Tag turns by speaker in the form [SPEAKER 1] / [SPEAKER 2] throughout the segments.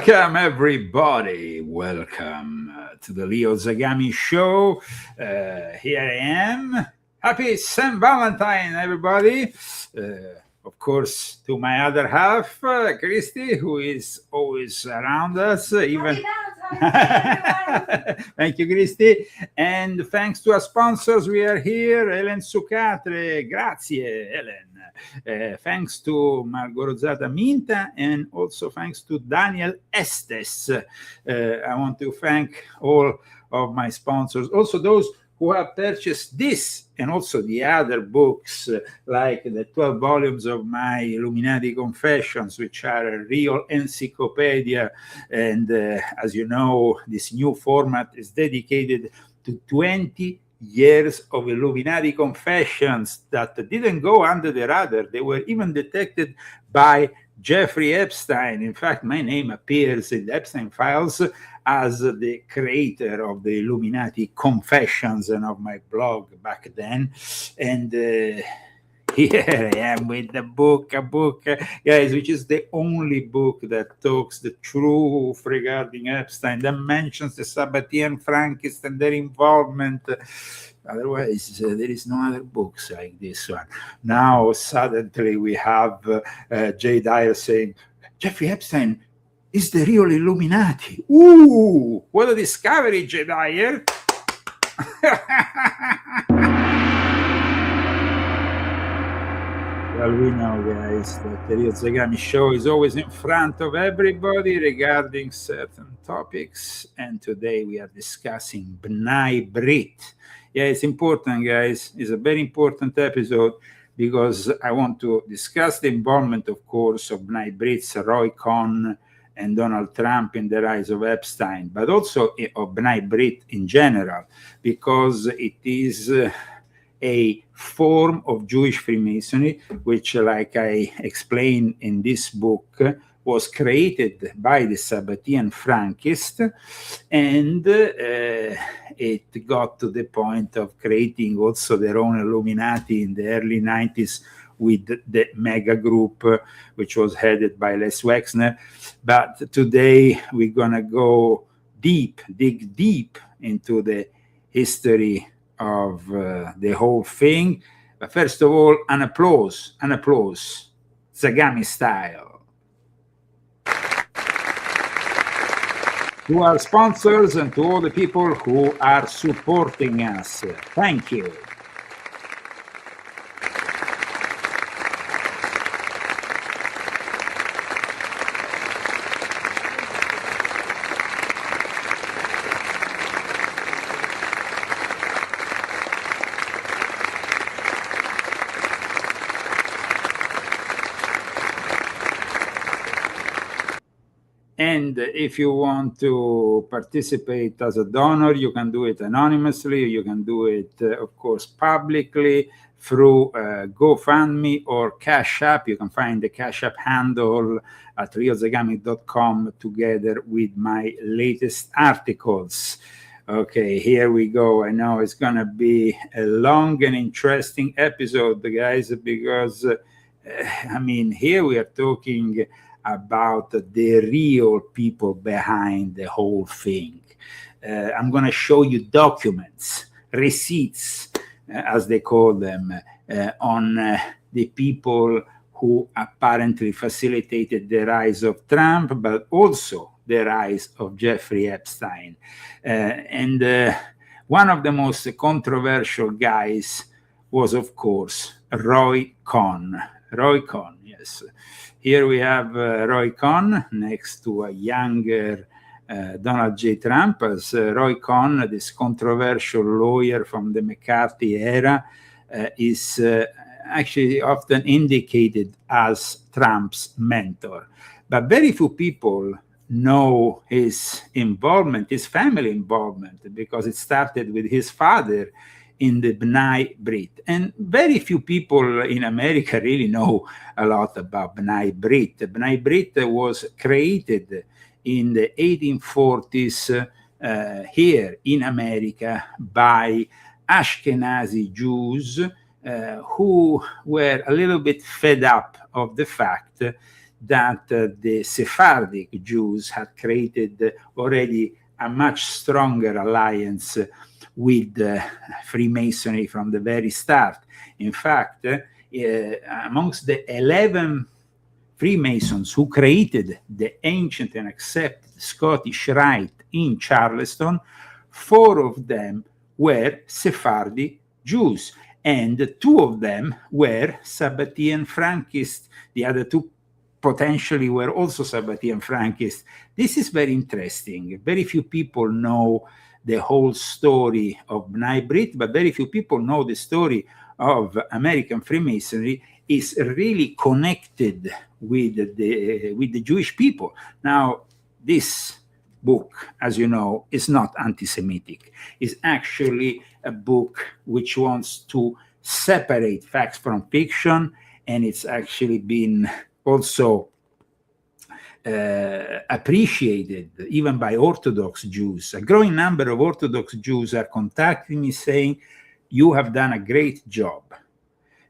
[SPEAKER 1] Welcome, everybody. Welcome to the Leo Zagami Show. Here I am. Happy St. Valentine, everybody. Of course, to my other half, Christy, who is always around us. Even Thank you, Christy. And thanks to our sponsors, we are here. Helen Sucatre. Grazie, Helen. Thanks to Margot Rosata Minta, and also thanks to Daniel Estes. I want to thank all of my sponsors, also those who have purchased this and also the other books, like the 12 volumes of my Illuminati Confessions, which are a real encyclopedia. And as you know, this new format is dedicated to 20 years of Illuminati Confessions that didn't go under the radar. They were even detected by Jeffrey Epstein. In fact, my name appears in the Epstein files as the creator of the Illuminati Confessions and of my blog back then. And here I am with the book, guys, which is the only book that talks the truth regarding Epstein, that mentions the Sabbatean Frankists and their involvement. Otherwise, there is no other books like this one. Now, suddenly, we have Jay Dyer saying, Jeffrey Epstein is the real Illuminati. Ooh, what a discovery, Jay Dyer. Well, we know, guys, that the Rio Zagami Show is always in front of everybody regarding certain topics. And today we are discussing B'nai Brit. Yeah, it's important, guys. It's a very important episode because I want to discuss the involvement, of course, of B'nai Brits, Roy Cohn, and Donald Trump in the rise of Epstein, but also of B'nai Brit in general, because it is a form of Jewish Freemasonry, which, like I explained in this book, was created by the Sabbatean Frankists, and it got to the point of creating also their own Illuminati in the early 90s with the mega group, which was headed by Les Wexner. But today we're going to go dig deep into the history of the whole thing. But first of all, an applause, Zagami style, to our sponsors and to all the people who are supporting us. Thank you. And if you want to participate as a donor, you can do it anonymously. You can do it, of course, publicly through GoFundMe or Cash App. You can find the Cash App handle at riozagami.com together with my latest articles. Okay, here we go. I know it's going to be a long and interesting episode, guys, because, I mean, here we are talking about the real people behind the whole thing. I'm going to show you documents, receipts, as they call them, on the people who apparently facilitated the rise of Trump, but also the rise of Jeffrey Epstein. And one of the most controversial guys was, of course, Roy Cohn. Roy Cohn, yes. Here we have Roy Cohn next to a younger Donald J. Trump, as Roy Cohn, this controversial lawyer from the McCarthy era, is actually often indicated as Trump's mentor. But very few people know his involvement, his family involvement, because it started with his father in the B'nai B'rith. And very few people in America really know a lot about B'nai B'rith. B'nai B'rith was created in the 1840s here in America by Ashkenazi Jews who were a little bit fed up of the fact that the Sephardic Jews had created already a much stronger alliance with Freemasonry from the very start. In fact, amongst the 11 Freemasons who created the ancient and accepted Scottish Rite in Charleston, 4 of them were Sephardi Jews, and 2 of them were Sabbatean Frankists. The other 2 potentially were also Sabbatean Frankists. This is very interesting. Very few people know the whole story of B'nai B'rith, but very few people know the story of American Freemasonry is really connected with the Jewish people. Now, this book, as you know, is not anti-Semitic. It's actually a book which wants to separate facts from fiction, and it's actually been also appreciated even by Orthodox Jews. A growing number of Orthodox Jews are contacting me saying, you have done a great job,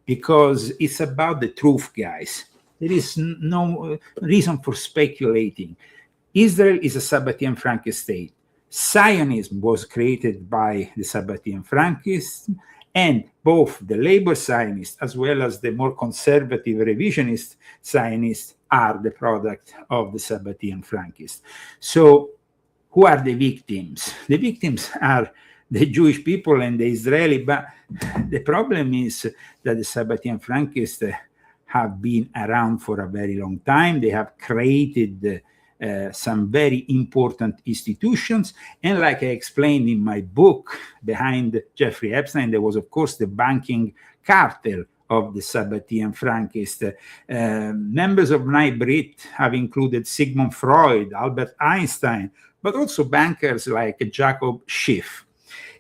[SPEAKER 1] because it's about the truth, guys. There is no reason for speculating. Israel is a Sabbatean Frankist state. Zionism was created by the Sabbatean Frankists, and both the labor Zionists as well as the more conservative revisionist Zionists are the product of the Sabbatean Frankists. So who are the victims? The victims are the Jewish people and the Israeli, but the problem is that the Sabbatean Frankists have been around for a very long time. They have created some very important institutions. And like I explained in my book, behind Jeffrey Epstein, there was, of course, the banking cartel of the Sabbatean Frankists. Members of B'nai B'rith have included Sigmund Freud, Albert Einstein, but also bankers like Jacob Schiff.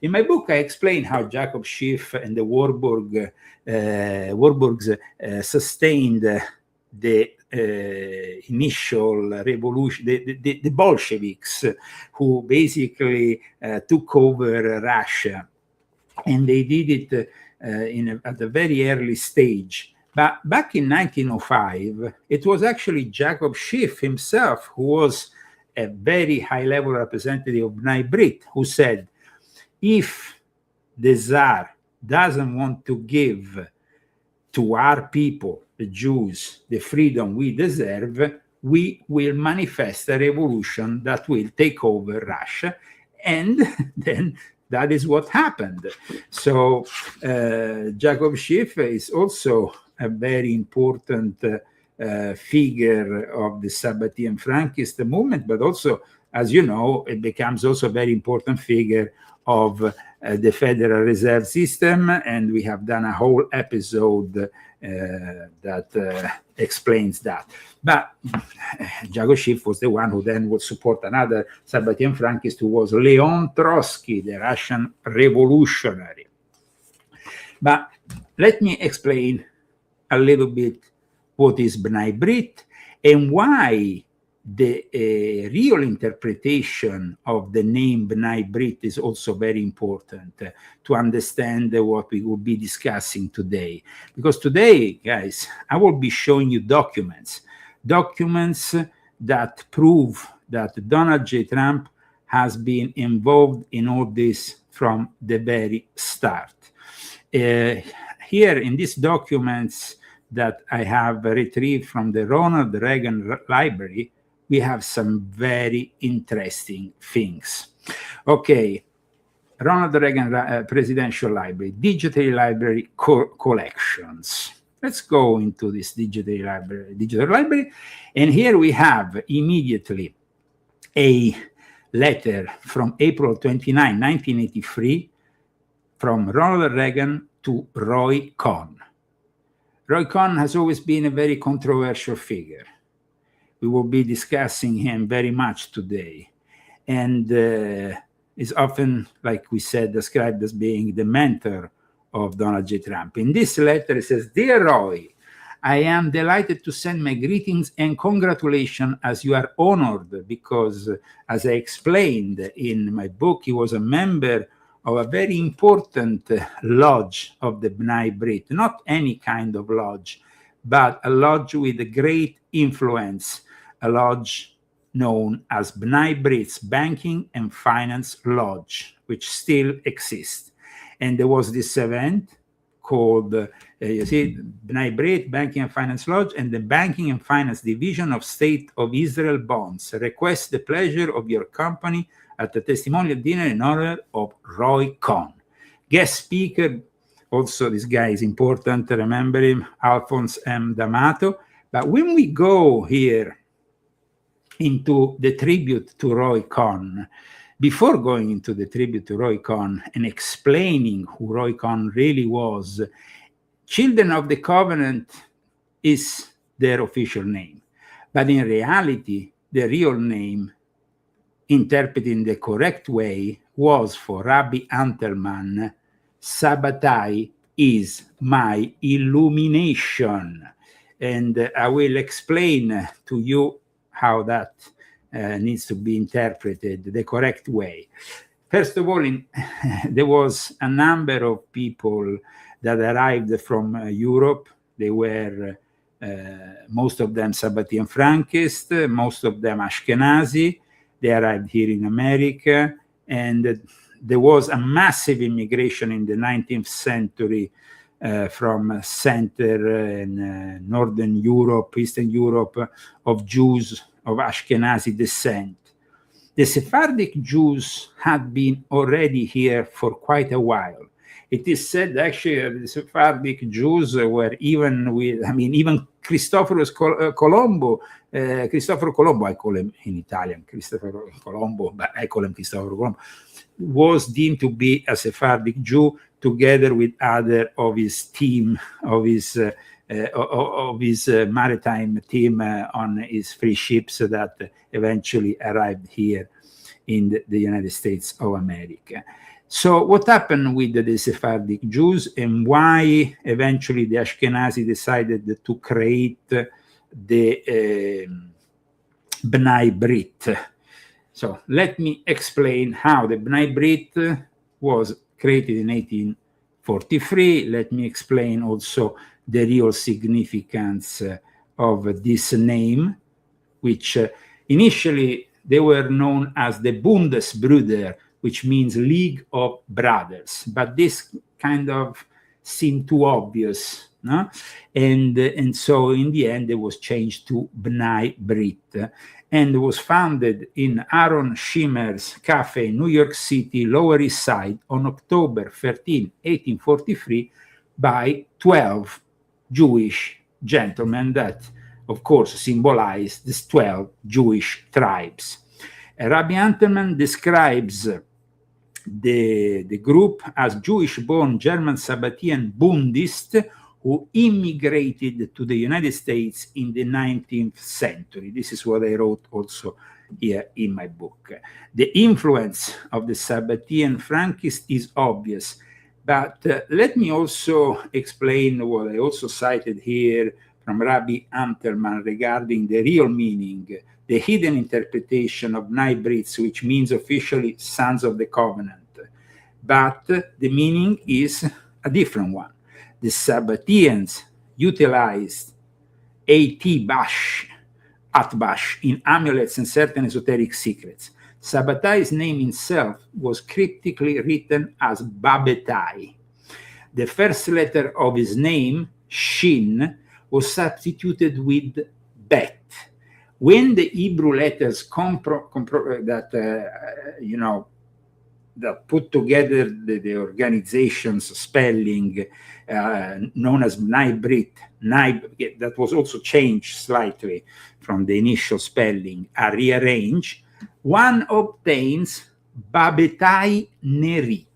[SPEAKER 1] In my book, I explain how Jacob Schiff and the Warburgs sustained the initial revolution, the Bolsheviks, who basically took over Russia, and they did it at a very early stage. But back in 1905, it was actually Jacob Schiff himself, who was a very high-level representative of B'nai B'rith, who said, if the Tsar doesn't want to give to our people, the Jews, the freedom we deserve, we will manifest a revolution that will take over Russia. And then that is what happened. So Jacob Schiff is also a very important figure of the Sabbatean Frankist movement, but also, as you know, it becomes also a very important figure of the Federal Reserve System, and we have done a whole episode that explains that. But Jacob Schiff was the one who then would support another Sabbatean Frankist, who was Leon Trotsky, the Russian revolutionary. But let me explain a little bit what is B'nai Brit and why the real interpretation of the name B'nai Brit is also very important to understand what we will be discussing today. Because today, guys, I will be showing you documents that prove that Donald J. Trump has been involved in all this from the very start. Here in these documents that I have retrieved from the Ronald Reagan Library, we have some very interesting things. Okay, Ronald Reagan Presidential Library, Digital Library Collections. Let's go into this digital library. And here we have immediately a letter from April 29, 1983, from Ronald Reagan to Roy Cohn. Roy Cohn has always been a very controversial figure. We will be discussing him very much today. And is often, like we said, described as being the mentor of Donald J. Trump. In this letter, it says, "Dear Roy, I am delighted to send my greetings and congratulations as you are honored because, as I explained in my book, he was a member of a very important lodge of the B'nai Brit, not any kind of lodge, but a lodge with a great influence, a lodge known as B'nai Brit's Banking and Finance Lodge, which still exists. And there was this event called, you see, B'nai Brit, Banking and Finance Lodge, and the Banking and Finance Division of State of Israel Bonds request the pleasure of your company at the testimonial dinner in honor of Roy Cohn. Guest speaker, also this guy is important, remember him, Alphonse M. D'Amato. But when we go here into the tribute to Roy Cohn, before going into the tribute to Roy Cohn and explaining who Roy Cohn really was, Children of the Covenant is their official name. But in reality, the real name, interpreted in the correct way, was for Rabbi Antelman, Sabbatai is my illumination. And I will explain to you how that needs to be interpreted the correct way. First of all, there was a number of people that arrived from Europe. They were, most of them Sabbatean Frankist, most of them Ashkenazi. They arrived here in America, and there was a massive immigration in the 19th century from Center and Northern Europe, Eastern Europe, of Jews of Ashkenazi descent. The Sephardic Jews had been already here for quite a while. It is said actually the Sephardic Jews were even with, even Cristoforo Colombo, I call him in Italian Cristoforo Colombo, but I call him Cristoforo Colombo, was deemed to be a Sephardic Jew together with other of his team, of his maritime team on his free ships that eventually arrived here in the United States of America. So what happened with the Sephardic Jews and why eventually the Ashkenazi decided to create the B'nai Brit? So let me explain how the B'nai Brit was created in 1843. Let me explain also the real significance of this name, which initially they were known as the Bundesbrüder, which means League of Brothers. But this kind of seemed too obvious, no? And so in the end, it was changed to B'nai Brit, and was founded in Aaron Shimmer's Cafe in New York City, Lower East Side, on October 13, 1843, by 12 Jewish gentlemen that, of course, symbolize these 12 Jewish tribes. Rabbi Antelman describes the group as Jewish-born German Sabbatean Bundists who immigrated to the United States in the 19th century. This is what I wrote also here in my book. The influence of the Sabbatean Frankists is obvious. But let me also explain what I also cited here from Rabbi Antelman regarding the real meaning, the hidden interpretation of Bnai Brit, which means officially sons of the covenant. But the meaning is a different one. The Sabbateans utilized Atbash in amulets and certain esoteric secrets. Sabbatai's name itself was cryptically written as Babetai. The first letter of his name, Shin, was substituted with Bet. When the Hebrew letters that put together the organization's spelling known as Bnai Brit, that was also changed slightly from the initial spelling, are rearranged, one obtains Babetai Neri,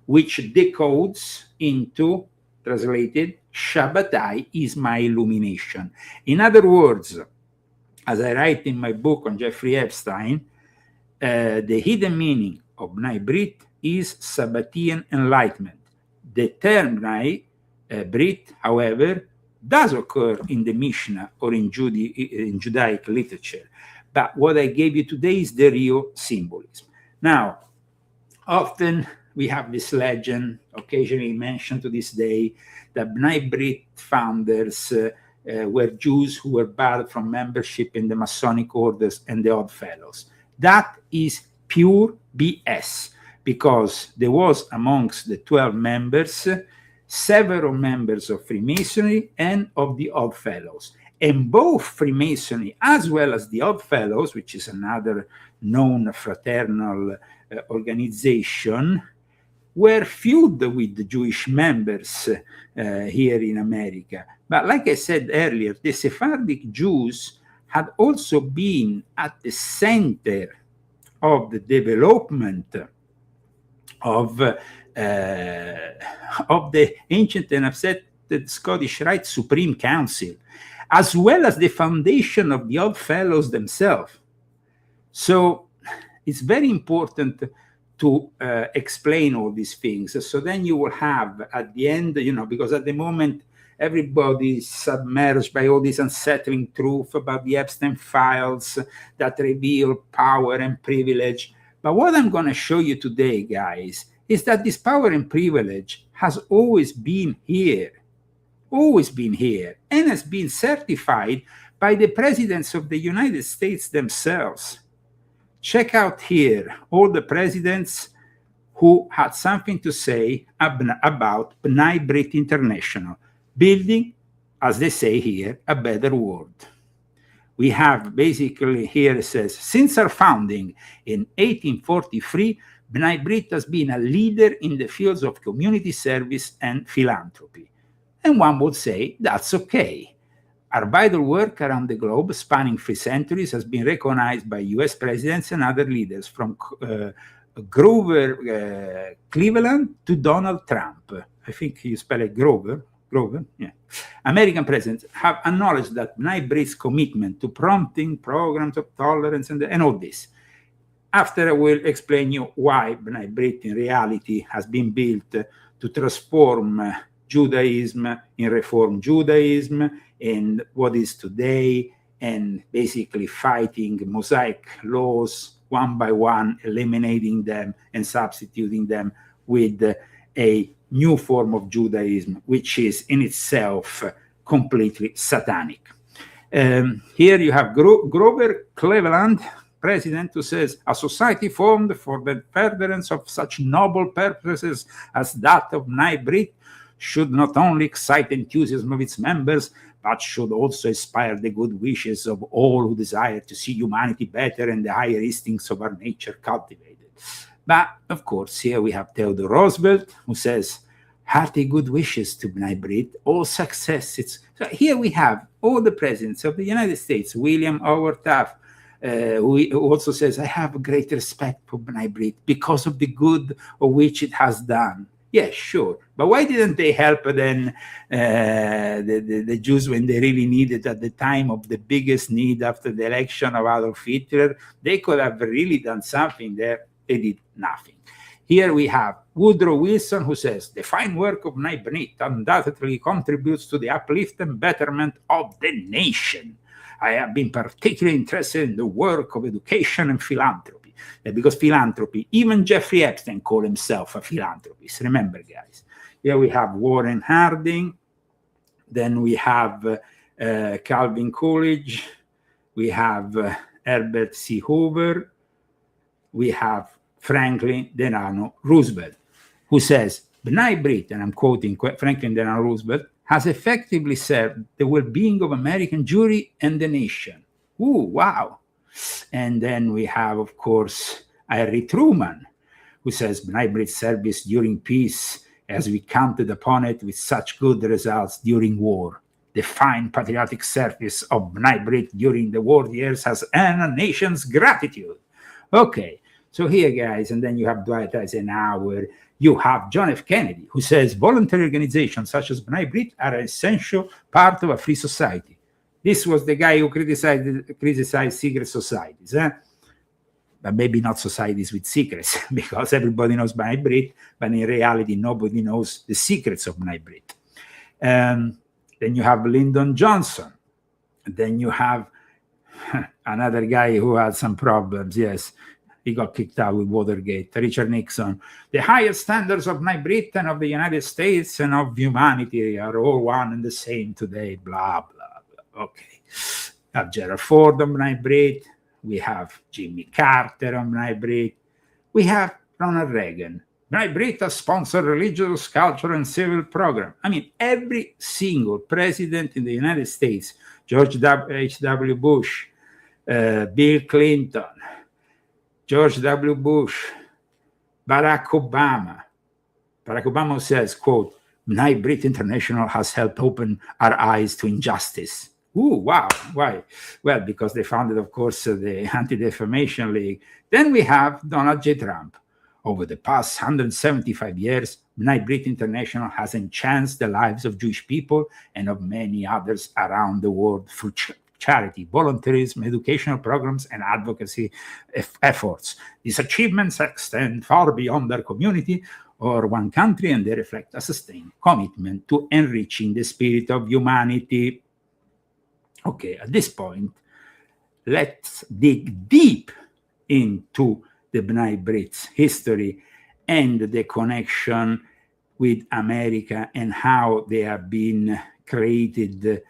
[SPEAKER 1] which decodes into, translated, Shabbatai is my illumination. In other words, as I write in my book on Jeffrey Epstein, the hidden meaning of Bnai Brit is Sabbatean enlightenment. The term Bnai Brit, however, does occur in the Mishnah or in Judaic literature. But what I gave you today is the real symbolism. Now, often we have this legend, occasionally mentioned to this day, that Bnai Brit founders were Jews who were barred from membership in the Masonic orders and the Odd Fellows. That is pure BS, because there was amongst the 12 members several members of Freemasonry and of the Odd Fellows. And both Freemasonry as well as the Odd Fellows, which is another known fraternal organization, were filled with the Jewish members here in America. But like I said earlier, the Sephardic Jews had also been at the center of the development of the ancient and accepted Scottish Rite Supreme Council, as well as the foundation of the Odd Fellows themselves. So it's very important to explain all these things. So then you will have at the end, because at the moment, everybody is submerged by all this unsettling truth about the Epstein files that reveal power and privilege. But what I'm going to show you today, guys, is that this power and privilege has always been here, and has been certified by the presidents of the United States themselves. Check out here all the presidents who had something to say about Bnai Brit International, building, as they say here, a better world. We have basically here it says, since our founding in 1843, Bnai Brit has been a leader in the fields of community service and philanthropy. And one would say that's okay. Our vital work around the globe, spanning 3 centuries, has been recognized by US presidents and other leaders, from Grover Cleveland to Donald Trump. I think you spell it Grover, yeah. American presidents have acknowledged that Bnai Brit's commitment to prompting programs of tolerance and all this. After I will explain you why Bnai Brit in reality has been built to transform Judaism in Reform Judaism and what is today, and basically fighting Mosaic laws one by one, eliminating them and substituting them with a new form of Judaism, which is in itself completely satanic. Here you have Grover Cleveland, president, who says, a society formed for the furtherance of such noble purposes as that of Bnai Brit should not only excite enthusiasm of its members, but should also inspire the good wishes of all who desire to see humanity better and the higher instincts of our nature cultivated. But, of course, here we have Theodore Roosevelt, who says, hearty good wishes to Bnai Brit, all success. So here we have all the presidents of the United States, William Howard Taft, who also says, I have great respect for Bnai Brit because of the good of which it has done. Yes, sure. But why didn't they help then the Jews when they really needed at the time of the biggest need after the election of Adolf Hitler? They could have really done something there. They did nothing. Here we have Woodrow Wilson, who says, the fine work of B'nai B'rith undoubtedly contributes to the uplift and betterment of the nation. I have been particularly interested in the work of education and philanthropy. Because philanthropy, even Jeffrey Epstein called himself a philanthropist. Remember, guys. Here we have Warren Harding. Then we have Calvin Coolidge. We have Herbert C. Hoover. We have Franklin Delano Roosevelt, who says, B'nai B'rith, and I'm quoting Franklin Delano Roosevelt, has effectively served the well-being of American Jewry and the nation. Ooh, wow. And then we have, of course, Harry Truman, who says, B'nai B'rith service during peace, as we counted upon it with such good results during war. The fine patriotic service of B'nai B'rith during the war years has earned a nation's gratitude. Okay. So here, guys, and then you have Dwight Eisenhower, you have John F. Kennedy, who says voluntary organizations such as B'nai B'rith are an essential part of a free society. This was the guy who criticized secret societies, but maybe not societies with secrets, because everybody knows B'nai B'rith, but in reality, nobody knows the secrets of B'nai B'rith. Then you have Lyndon Johnson. Then you have another guy who had some problems, yes. He got kicked out with Watergate. Richard Nixon. The highest standards of B'nai B'rith and of the United States and of humanity are all one and the same today. Blah, blah, blah. Okay. We have Gerald Ford on B'nai B'rith. We have Jimmy Carter on B'nai B'rith. We have Ronald Reagan. B'nai B'rith has sponsored religious, cultural, and civil program. I mean, every single president in the United States, George H.W. Bush, Bill Clinton, George W. Bush, Barack Obama. Barack Obama says, quote, B'nai B'rith International has helped open our eyes to injustice. Ooh, wow. Why? Well, because they founded, of course, the Anti-Defamation League. Then we have Donald J. Trump. Over the past 175 years, B'nai B'rith International has enhanced the lives of Jewish people and of many others around the world through charity, volunteerism, educational programs, and advocacy efforts. These achievements extend far beyond their community or one country, and they reflect a sustained commitment to enriching the spirit of humanity. Okay, at this point, let's dig deep into the B'nai B'rith's history and the connection with America and how they have been created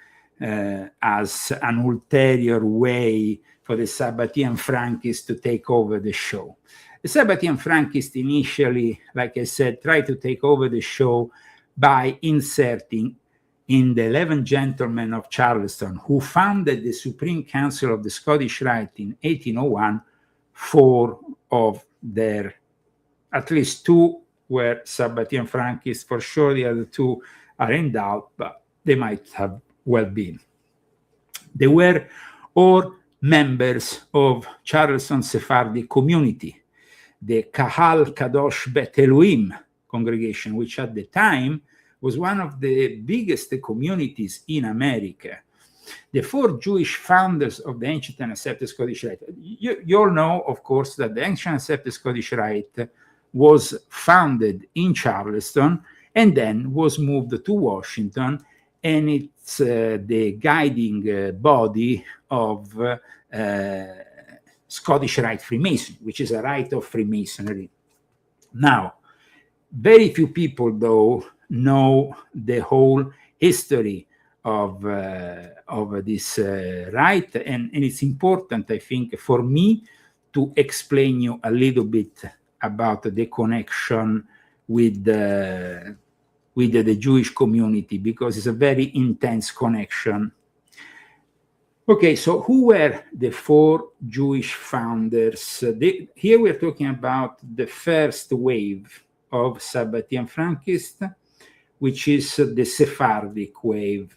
[SPEAKER 1] as an ulterior way for the Sabbatean Frankists to take over the show. The Sabbatean Frankists initially, like I said, tried to take over the show by inserting in the 11 Gentlemen of Charleston, who founded the Supreme Council of the Scottish Rite in 1801, 4 of their, at least 2 were Sabbatean Frankists. For sure, the other 2 are in doubt, but they might have well been. They were all members of Charleston Sephardic community, the Kahal Kadosh Bet Elohim congregation, which at the time was one of the biggest communities in America. The 4 Jewish founders of the ancient and accepted Scottish Rite. You all know, of course, that the ancient and accepted Scottish Rite was founded in Charleston and then was moved to Washington, and it's the guiding body of Scottish Rite Freemasonry, which is a rite of Freemasonry. Now, very few people, though, know the whole history of this rite, and it's important, I think, for me to explain you a little bit about the connection with the Jewish community, because it's a very intense connection. Okay, so who were the 4 Jewish founders? Here we're talking about the first wave of Sabbatean Frankists, which is the Sephardic wave.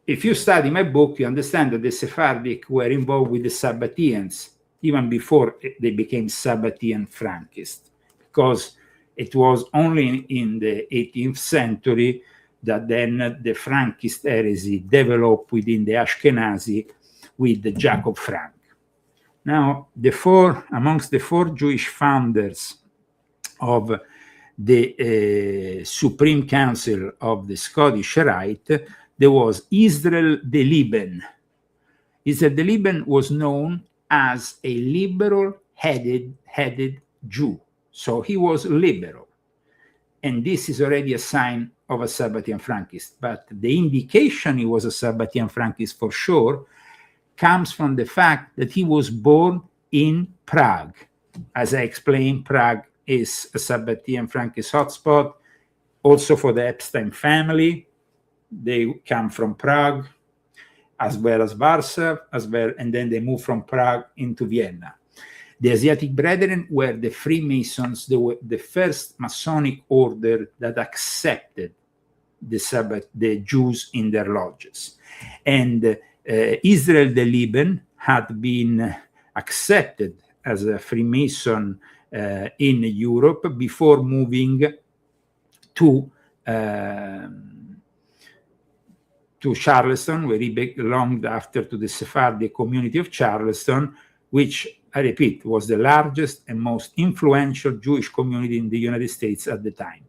[SPEAKER 1] If you study my book, you understand that the Sephardic were involved with the Sabbateans even before they became Sabbatean Frankists, because it was only in the 18th century that then the Frankist heresy developed within the Ashkenazi with Jacob Frank. Now, amongst the four Jewish founders of the Supreme Council of the Scottish Rite, there was Israel de Liben. Israel de Liben was known as a liberal-headed Jew. So he was liberal. And this is already a sign of a Sabbatean Frankist. But the indication he was a Sabbatean Frankist for sure comes from the fact that he was born in Prague. As I explained, Prague is a Sabbatean Frankist hotspot, also for the Epstein family. They come from Prague, as well as Warsaw, and then they moved from Prague into Vienna. The Asiatic Brethren were the Freemasons. They were the first Masonic order that accepted the Jews in their lodges. And Israel de Liben had been accepted as a Freemason in Europe before moving to Charleston, where he belonged after to the Sephardic community of Charleston, which, I repeat, was the largest and most influential Jewish community in the United States at the time.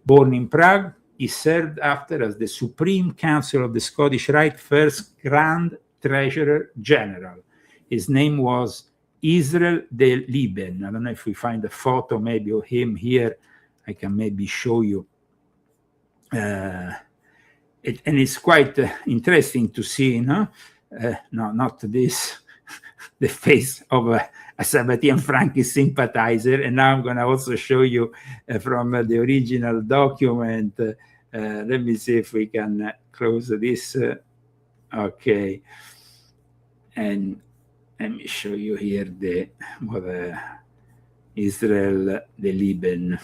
[SPEAKER 1] Born in Prague, he served after as the Supreme Council of the Scottish Rite first Grand Treasurer General. His name was Israel de Liben. I don't know if we find a photo maybe of him here. I can maybe show you. And it's quite interesting to see, no, not this, the face of a Sabbatean Frankist sympathizer. And now I'm going to also show you from the original document. Let me see if we can close this. Okay. And let me show you here Israel de Liben.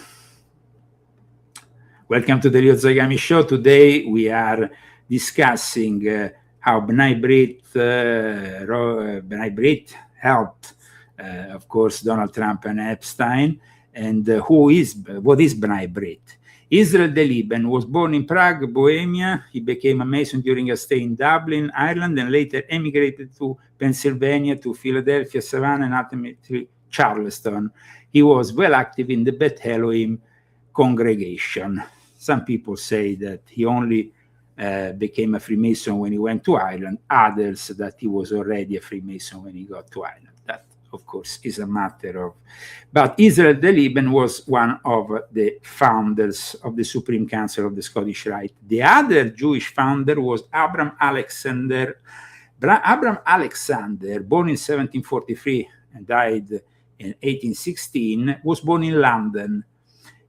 [SPEAKER 1] Welcome to the Leo Zagami Show. Today we are discussing how B'nai Brit helped, of course, Donald Trump and Epstein, and what is B'nai Brit? Israel de Liben was born in Prague, Bohemia. He became a Mason during a stay in Dublin, Ireland, and later emigrated to Pennsylvania, to Philadelphia, Savannah, and ultimately Charleston. He was well active in the Beth Elohim congregation. Some people say that he only became a Freemason when he went to Ireland, others that he was already a Freemason when he got to Ireland. That, of course, is a matter of... But Israel de Liben was one of the founders of the Supreme Council of the Scottish Rite. The other Jewish founder was Abraham Alexander. Abraham Alexander, born in 1743 and died in 1816, was born in London.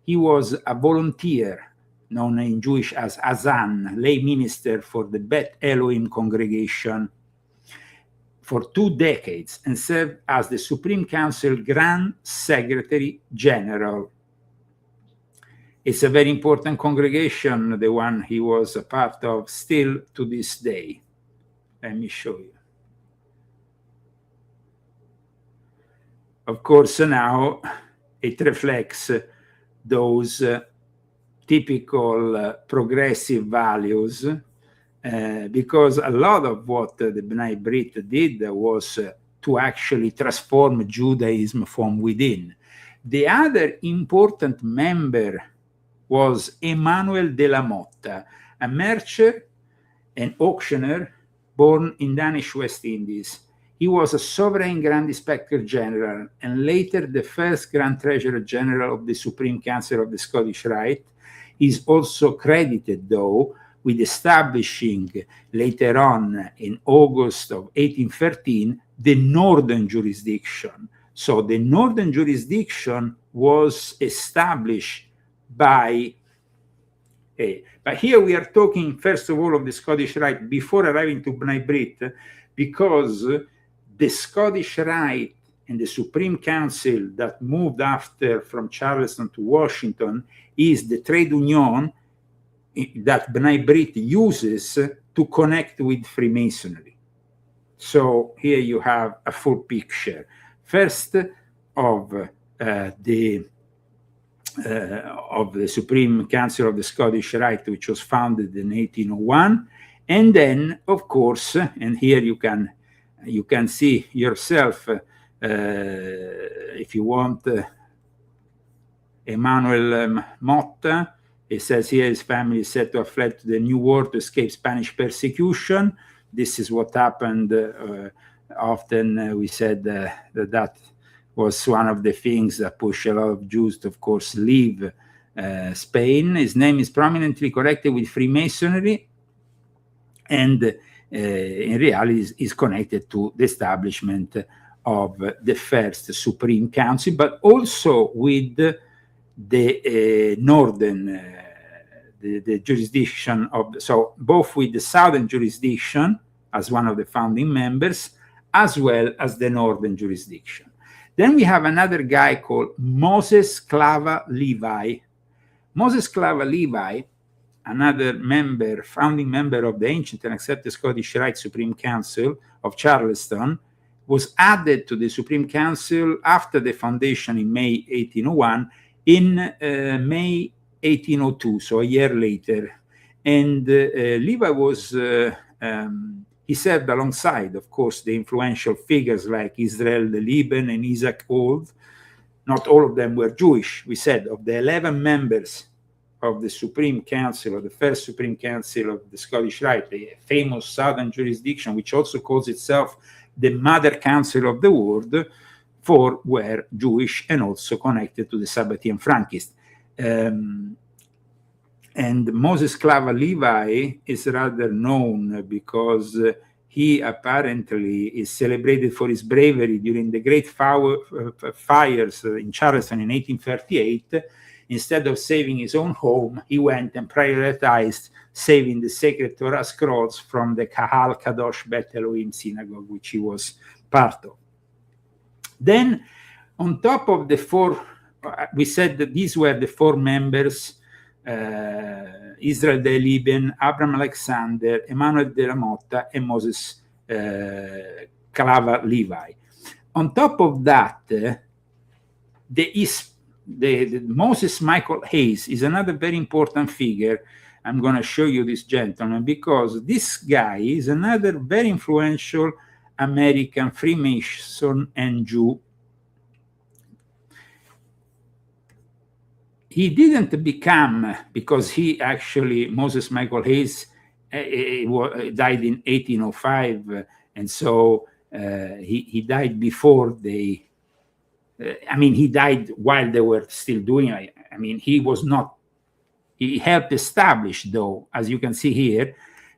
[SPEAKER 1] He was a volunteer, known in Jewish as Azan, lay minister for the Beth Elohim congregation for 2 decades, and served as the Supreme Council Grand Secretary General. It's a very important congregation, the one he was a part of still to this day. Let me show you. Of course, now it reflects those typical progressive values, because a lot of what the B'nai Brit did was to actually transform Judaism from within. The other important member was Emmanuel de la Motta, a merchant and auctioneer born in Danish West Indies. He was a sovereign Grand Inspector General and later the first Grand Treasurer General of the Supreme Council of the Scottish Rite. He's also credited, though, with establishing later on in August of 1813 the Northern Jurisdiction. So the Northern Jurisdiction was established by... But here we are talking, first of all, of the Scottish Rite before arriving to B'nai Brit, because the Scottish Rite and the Supreme Council that moved after from Charleston to Washington is the trade union that B'nai Brit uses to connect with Freemasonry. So here you have a full picture. First of the Supreme Council of the Scottish Rite, which was founded in 1801, and then, of course, and here you can You can see yourself, if you want, Emmanuel Motta. It says here his family is said to have fled to the New World to escape Spanish persecution. This is what happened. Often we said that was one of the things that pushed a lot of Jews to, of course, leave Spain. His name is prominently connected with Freemasonry, and in reality is connected to the establishment of the first Supreme Council, but also with the northern, the jurisdiction of, so both with the southern jurisdiction as one of the founding members, as well as the northern jurisdiction. Then we have another guy called Moses Clava Levi. Moses Clava Levi, another member, founding member of the ancient and accepted Scottish Rite Supreme Council of Charleston, was added to the Supreme Council after the foundation in May 1801, in May 1802, so a year later. And Levi was, he served alongside, of course, the influential figures like Israel the Lieben and Isaac Old. Not all of them were Jewish. We said of the 11 members of the Supreme Council, of the first Supreme Council of the Scottish Rite, the famous southern jurisdiction, which also calls itself the Mother Council of the World, 4 were Jewish and also connected to the Sabbatean Frankists. And Moses Clava Levi is rather known because he apparently is celebrated for his bravery during the Great Fires in Charleston in 1838. Instead of saving his own home, he went and prioritized saving the sacred Torah scrolls from the Kahal Kadosh Bet Elohim synagogue, which he was part of. Then, on top of the 4, we said that these were the 4 members, Israel de Lieben, Abraham Alexander, Emmanuel de la Motta, and Moses Clava Levi. On top of that, the Moses Michael Hayes is another very important figure. I'm going to show you this gentleman because this guy is another very influential American Freemason and Jew. He didn't become, because he actually, Moses Michael Hayes, died in 1805, and so he died before they, he died while they were still doing it. He was not, he helped establish, though, as you can see here,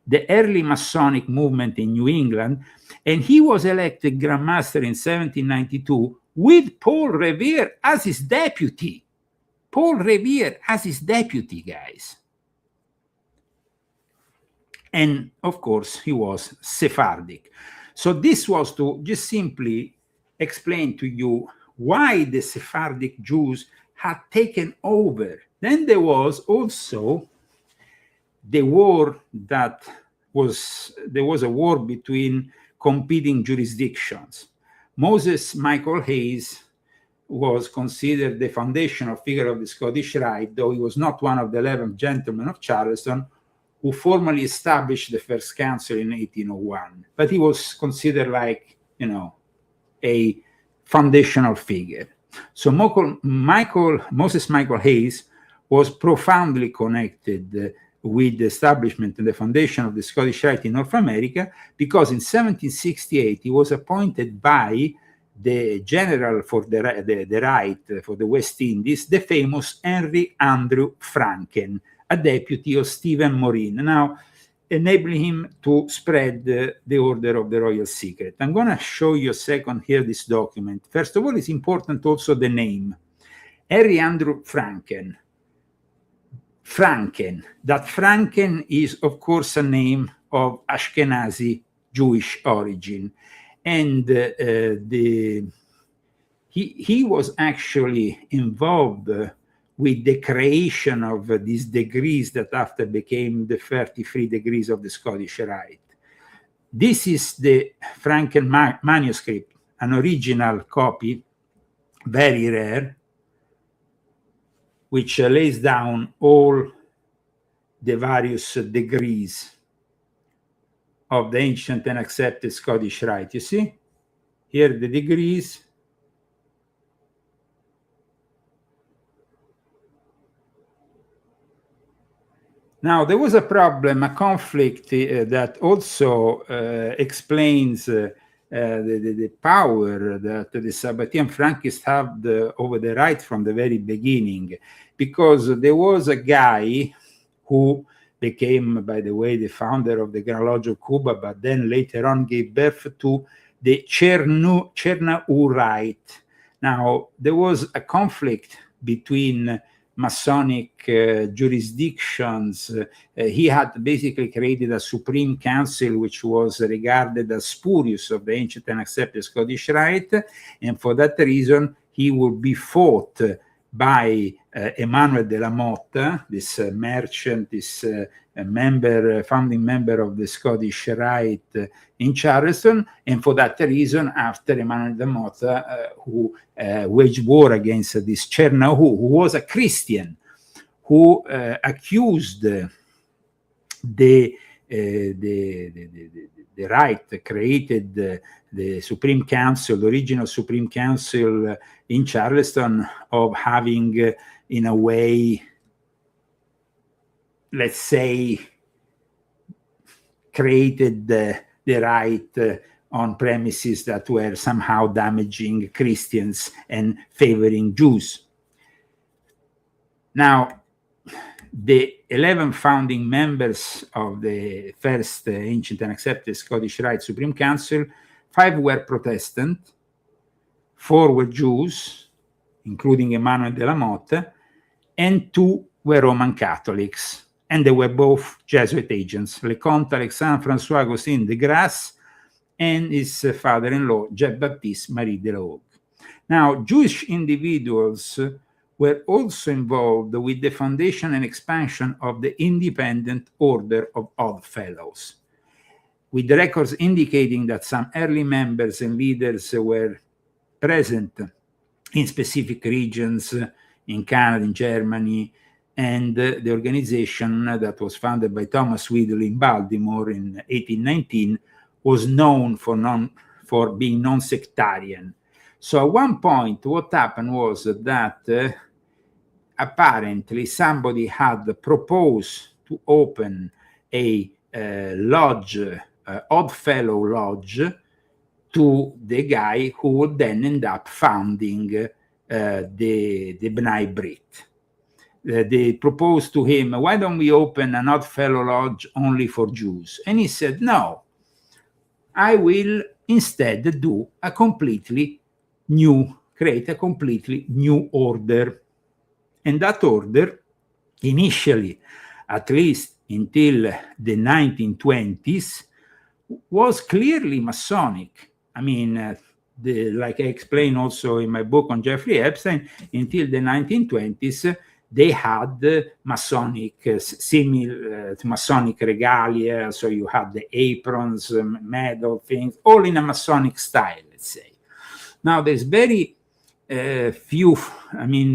[SPEAKER 1] the early Masonic movement in New England, and he was elected Grand Master in 1792 with Paul Revere as his deputy. Paul Revere as his deputy, guys. And, of course, he was Sephardic. So this was to just simply explain to you why the Sephardic Jews had taken over. Then there was also the war there was a war between competing jurisdictions. Moses Michael Hayes was considered the foundational figure of the Scottish Rite, though he was not one of the 11 gentlemen of Charleston who formally established the first council in 1801. But he was considered like, a foundational figure. So Moses Michael Hayes was profoundly connected with the establishment and the foundation of the Scottish Rite in North America, because in 1768 he was appointed by the general for the Rite for the West Indies, the famous Henry Andrew Franken, a deputy of Stephen Morin, now enabling him to spread the order of the royal secret. I'm going to show you a second here this document. First of all, it's important also the name. Henry Andrew Franken. That Franken is, of course, a name of Ashkenazi Jewish origin. And he was actually involved with the creation of these degrees that after became the 33 degrees of the Scottish Rite. This is the Franken manuscript, an original copy, very rare, which lays down all the various degrees of the ancient and accepted Scottish Rite. You see? Here the degrees. Now, there was a problem, a conflict that also explains the power that the Sabbatean Frankists have over the Rite from the very beginning, because there was a guy who became, by the way, the founder of the Grand Lodge of Cuba, but then later on gave birth to the Chernahu Rite. Now, there was a conflict between Masonic jurisdictions. He had basically created a Supreme Council, which was regarded as spurious of the ancient and accepted Scottish Rite, and for that reason, he would be fought by Emmanuel de la Motta, this merchant, this founding member of the Scottish Rite in Charleston, and for that reason, after Emmanuel de la Motta, who waged war against this Chernahu, who was a Christian, who accused the Rite, created the Supreme Council, the original Supreme Council in Charleston, of having, in a way, let's say, created the Rite on premises that were somehow damaging Christians and favoring Jews. Now, the 11 founding members of the first ancient and accepted Scottish Rite Supreme Council, 5 were Protestant, 4 were Jews, including Emmanuel de la Motta, and 2 were Roman Catholics, and they were both Jesuit agents, Leconte Alexandre François Agustin de Grasse and his father-in-law, Jean-Baptiste Marie de la Hogue. Now, Jewish individuals were also involved with the foundation and expansion of the Independent Order of Odd Fellows, with the records indicating that some early members and leaders were present in specific regions in Canada, in Germany, and the organization that was founded by Thomas Wheatley in Baltimore in 1819 was known for being non-sectarian. So at one point, what happened was that apparently somebody had proposed to open a lodge, Odd Fellow Lodge, to the guy who would then end up founding the B'nai B'rith. They proposed to him, why don't we open an Odd Fellow Lodge only for Jews? And he said, no, I will instead do a completely new, create a completely new order. And that order, initially, at least until the 1920s, was clearly Masonic. I mean, like I explained also in my book on Jeffrey Epstein, until the 1920s, they had Masonic, similar to Masonic regalia. So you had the aprons, medal things, all in a Masonic style, let's say. Now, there's very few,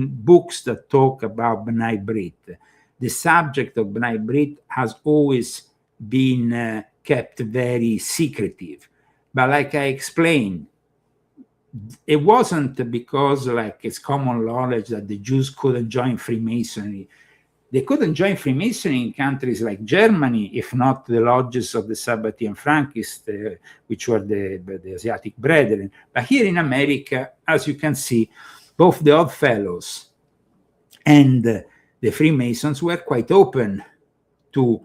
[SPEAKER 1] books that talk about B'nai B'rith. The subject of B'nai B'rith has always been kept very secretive. But like I explained, it wasn't because, like, it's common knowledge that the Jews couldn't join Freemasonry. They couldn't join Freemasonry in countries like Germany, if not the lodges of the Sabbatean Frankists, which were the Asiatic Brethren. But here in America, as you can see, both the Odd Fellows and the Freemasons were quite open to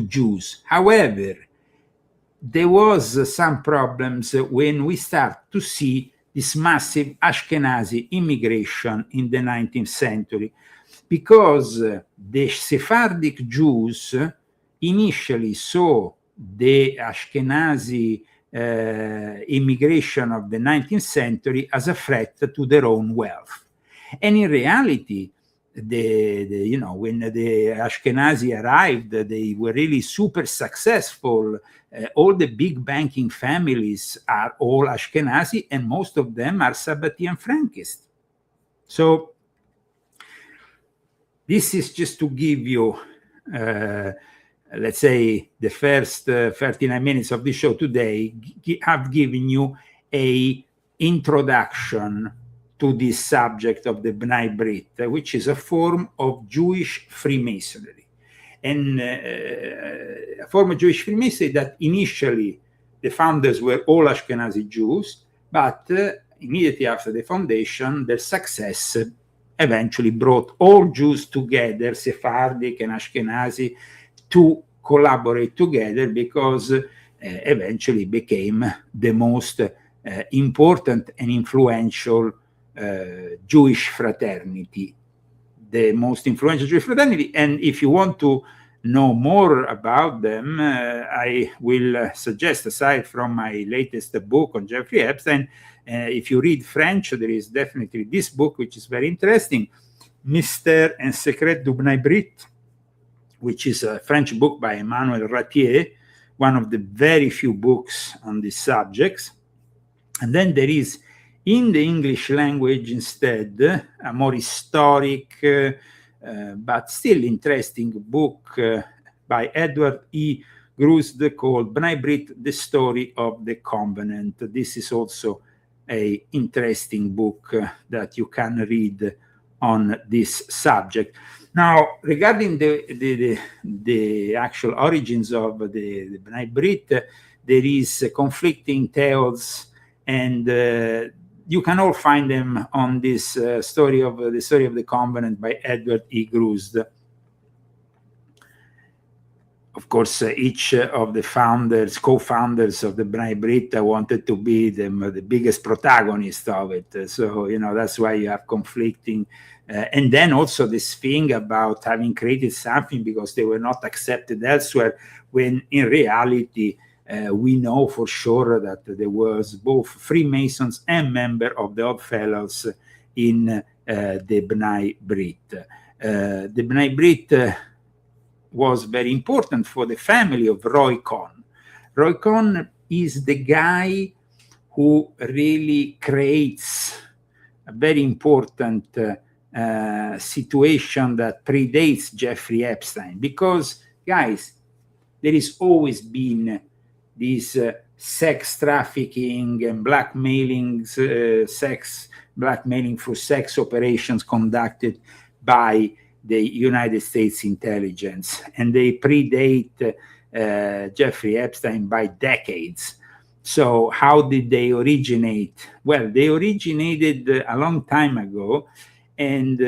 [SPEAKER 1] Jews. However, there was some problems when we start to see this massive Ashkenazi immigration in the 19th century, because the Sephardic Jews initially saw the Ashkenazi immigration of the 19th century as a threat to their own wealth. And in reality, when the Ashkenazi arrived, they were really super successful. All the big banking families are all Ashkenazi, and most of them are Sabbatean Frankists. So this is just to give you let's say, the first 39 minutes of the show today have given you a introduction to this subject of the B'nai Brit, which is a form of Jewish Freemasonry. And a form of Jewish Freemasonry that initially the founders were all Ashkenazi Jews, but immediately after the foundation, their success eventually brought all Jews together, Sephardic and Ashkenazi, to collaborate together, because eventually became the most important and influential Jewish fraternity, the most influential Jewish fraternity. And if you want to know more about them, I will suggest, aside from my latest book on Jeffrey Epstein, if you read French, there is definitely this book, which is very interesting, Mystère et Secret du B'nai Brit, which is a French book by Emmanuel Ratier, one of the very few books on these subjects. And then there is, in the English language instead, a more historic but still interesting book by Edward E. Grusd called B'nai Brit, The Story of the Covenant. This is also an interesting book that you can read on this subject. Now, regarding the actual origins of the B'nai Brit, there is conflicting tales, and you can all find them on this story of the Covenant by Edward E. Grusd. Of course, each of the co-founders of the B'nai Brit wanted to be the biggest protagonist of it. So, that's why you have conflicting. And then also this thing about having created something because they were not accepted elsewhere, when in reality, we know for sure that there was both Freemasons and member of the Odd Fellows in the B'nai Brit. The B'nai Brit was very important for the family of Roy Cohn. Roy Cohn is the guy who really creates a very important situation that predates Jeffrey Epstein, because, guys, there has always been this sex trafficking and blackmailing through sex operations conducted by the United States intelligence, and they predate Jeffrey Epstein by decades. So how did they originate? Well, they originated a long time ago. And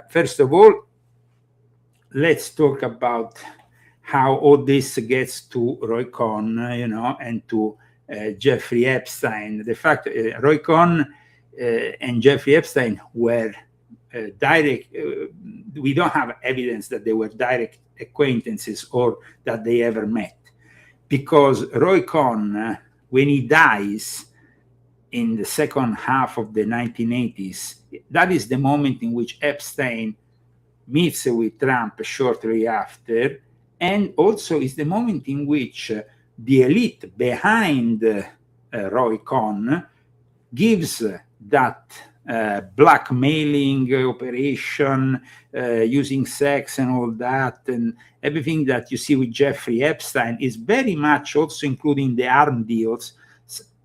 [SPEAKER 1] first of all, let's talk about how all this gets to Roy Cohn, and to Jeffrey Epstein. The fact Roy Cohn and Jeffrey Epstein were direct, we don't have evidence that they were direct acquaintances or that they ever met. Because Roy Cohn, when he dies in the second half of the 1980s, that is the moment in which Epstein meets with Trump shortly after, and also is the moment in which the elite behind Roy Cohn gives that blackmailing operation, using sex and all that, and everything that you see with Jeffrey Epstein is very much also including the arm deals,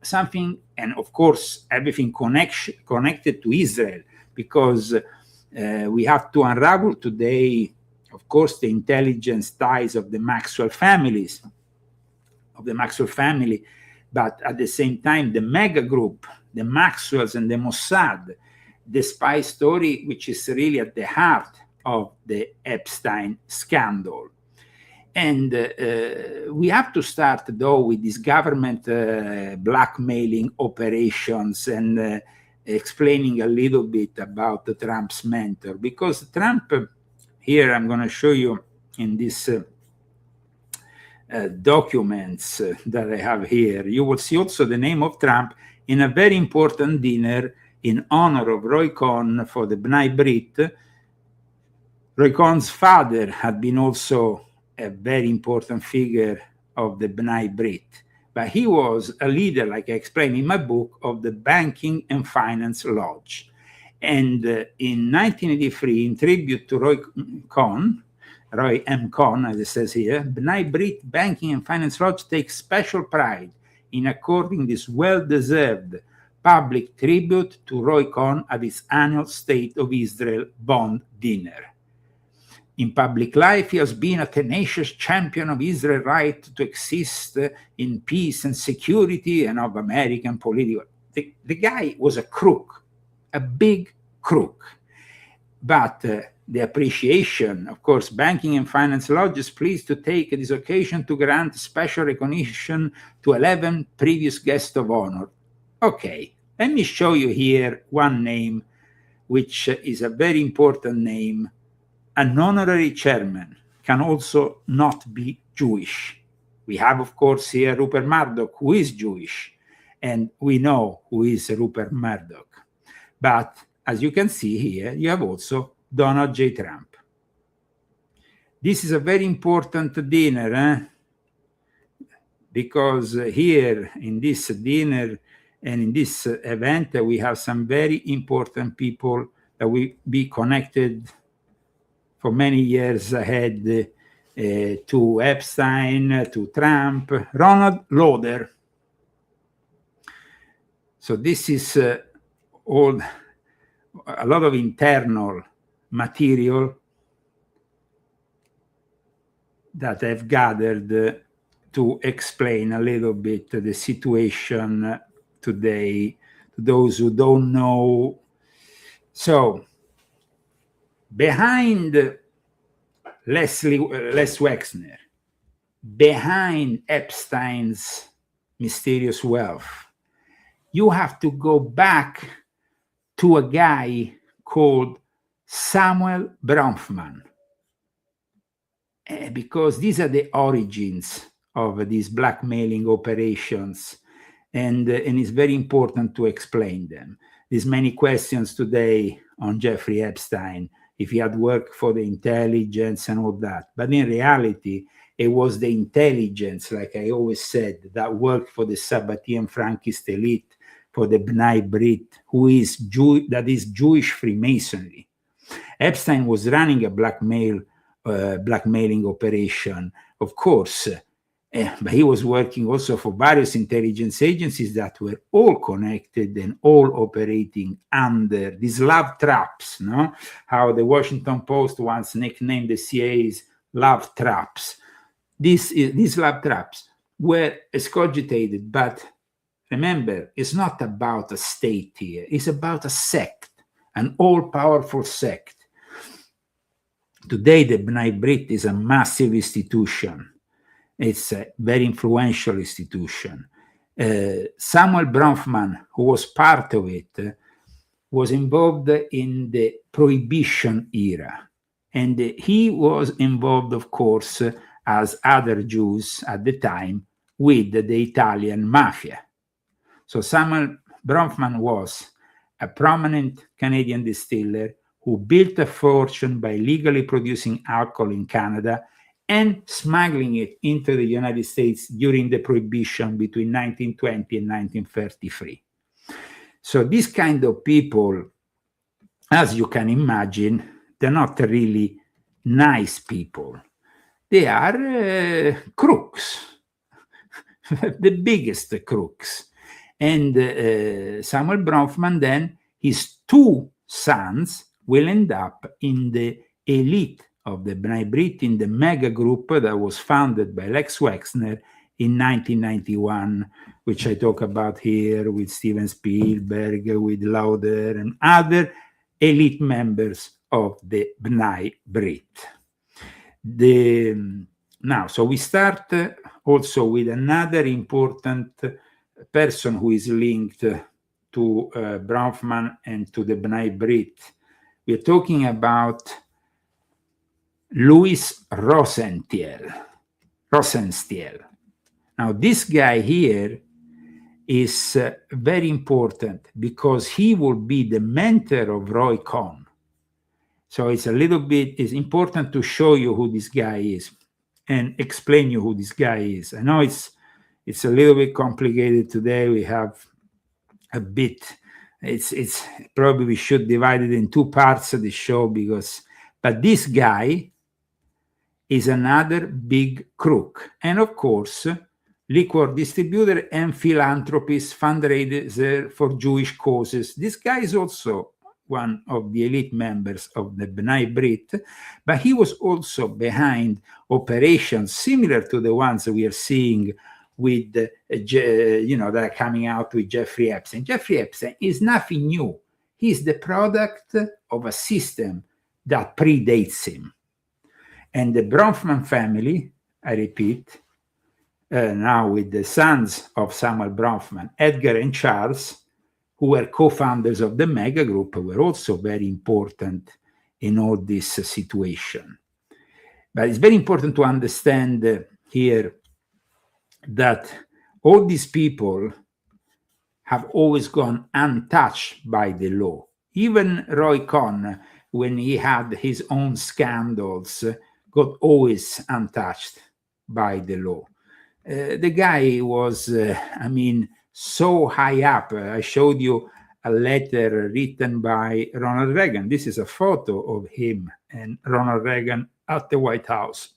[SPEAKER 1] something, and of course everything connected to Israel, because we have to unravel today, of course, the intelligence ties of the Maxwell family, but at the same time the mega group, the Maxwells and the Mossad, the spy story, which is really at the heart of the Epstein scandal. And we have to start, though, with this government blackmailing operations and explaining a little bit about Trump's mentor. Because Trump, here I'm going to show you in this documents that I have here, you will see also the name of Trump in a very important dinner in honor of Roy Cohn for the B'nai Brit. Roy Cohn's father had been also a very important figure of the B'nai Brit, but he was a leader, like I explained in my book, of the Banking and Finance Lodge. And in 1983, in tribute to Roy Cohn, Roy M. Cohn, as it says here, B'nai Brit Banking and Finance Lodge takes special pride in according this well-deserved public tribute to Roy Cohn at its annual State of Israel Bond Dinner. In public life, he has been a tenacious champion of Israel's right to exist in peace and security and of American political. The guy was a crook, a big crook. But the appreciation, of course, Banking and Finance Lodge is pleased to take this occasion to grant special recognition to 11 previous guests of honor. Okay, let me show you here one name, which is a very important name. An honorary chairman can also not be Jewish. We have, of course, here Rupert Murdoch, who is Jewish, and we know who is Rupert Murdoch. But as you can see here, you have also Donald J. Trump. This is a very important dinner, because here in this dinner and in this event, we have some very important people that will be connected for many years ahead to Epstein, to Trump. Ronald Lauder. So this is all a lot of internal material that I've gathered to explain a little bit the situation today to those who don't know. So behind Les Wexner, behind Epstein's mysterious wealth, you have to go back to a guy called Samuel Bronfman, because these are the origins of these blackmailing operations, and it's very important to explain them. There's many questions today on Jeffrey Epstein, if he had worked for the intelligence and all that. But in reality, it was the intelligence, like I always said, that worked for the Sabbatean Frankist elite, for the B'nai Brit, that is Jewish Freemasonry. Epstein was running a blackmailing operation, of course, but he was working also for various intelligence agencies that were all connected and all operating under these love traps, no? How the Washington Post once nicknamed the CIA's love traps. These love traps were excogitated, but remember, it's not about a state here. It's about a sect, an all-powerful sect. Today, the B'nai Brit is a massive institution. It's a very influential institution. Samuel Bronfman, who was part of it, was involved in the Prohibition era. And he was involved, of course, as other Jews at the time, with the Italian mafia. So Samuel Bronfman was a prominent Canadian distiller who built a fortune by legally producing alcohol in Canada and smuggling it into the United States during the Prohibition between 1920 and 1933. So these kind of people, as you can imagine, they're not really nice people. They are crooks, the biggest crooks. And Samuel Bronfman, then, his two sons will end up in the elite of the B'nai Brit, in the mega group that was founded by Lex Wexner in 1991, which I talk about here with Steven Spielberg, with Lauder, and other elite members of the B'nai Brit. Now, so we start also with another important person who is linked to Bronfman and to the B'nai Brit. We're talking about Louis Rosenstiel. Now, this guy here is very important because he will be the mentor of Roy Cohn. So it's important to show you who this guy is and explain you who this guy is. I know it's a little bit complicated today. We have a bit, it's probably we should divide it in two parts of the show but this guy is another big crook. And of course, liquor distributor and philanthropist, fundraiser for Jewish causes. This guy is also one of the elite members of the B'nai Brit, but he was also behind operations similar to the ones we are seeing with, that are coming out with Jeffrey Epstein. Jeffrey Epstein is nothing new. He's the product of a system that predates him. And the Bronfman family, I repeat, now with the sons of Samuel Bronfman, Edgar and Charles, who were co-founders of the mega group, were also very important in all this situation. But it's very important to understand here that all these people have always gone untouched by the law. Even Roy Cohn, when he had his own scandals, got always untouched by the law. The guy was, so high up. I showed you a letter written by Ronald Reagan. This is a photo of him and Ronald Reagan at the White House.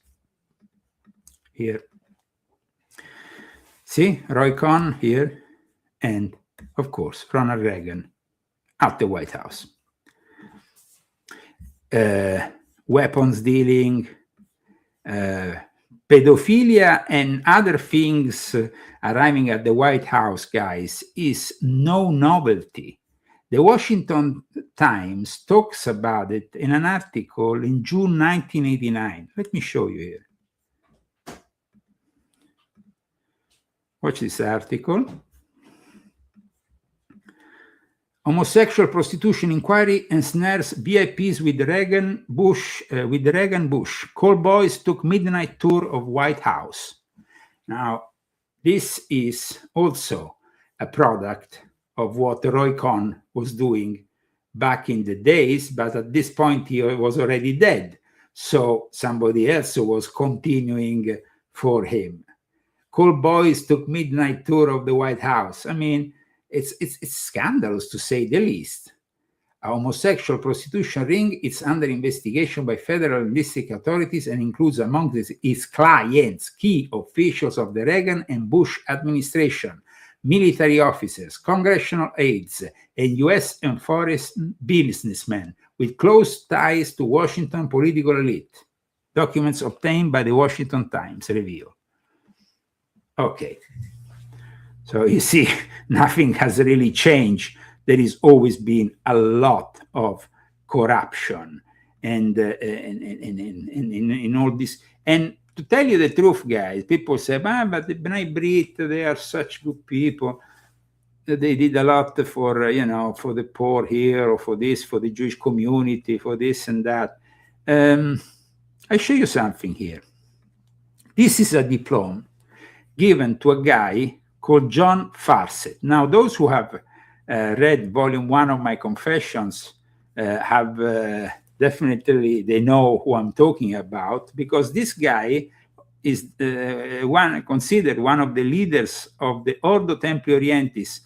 [SPEAKER 1] Here. See, Roy Cohn here, and of course, Ronald Reagan at the White House. Weapons dealing, pedophilia, and other things arriving at the White House, guys, is no novelty. The Washington Times talks about it in an article in June 1989. Let me show you here. Watch this article. Homosexual prostitution inquiry ensnares VIPs with Reagan Bush. Call boys took midnight tour of White House. Now, this is also a product of what Roy Cohn was doing back in the days, but at this point he was already dead. So somebody else was continuing for him. Call boys took midnight tour of the White House. I mean, it's scandalous to say the least. A homosexual prostitution ring is under investigation by federal and district authorities and includes among its clients key officials of the Reagan and Bush administration, military officers, congressional aides, and U.S. and foreign businessmen with close ties to Washington political elite. Documents obtained by the Washington Times reveal. Okay. So you see, nothing has really changed. There has always been a lot of corruption and in all this. And to tell you the truth, guys, people say, but the B'nai Brit, they are such good people. They did a lot for, for the poor here, or for this, for the Jewish community, for this and that. I show you something here. This is a diploma given to a guy called John Farset. Now, those who have read volume 1 of my Confessions have definitely, they know who I'm talking about, because this guy is considered one of the leaders of the Ordo Templi Orientis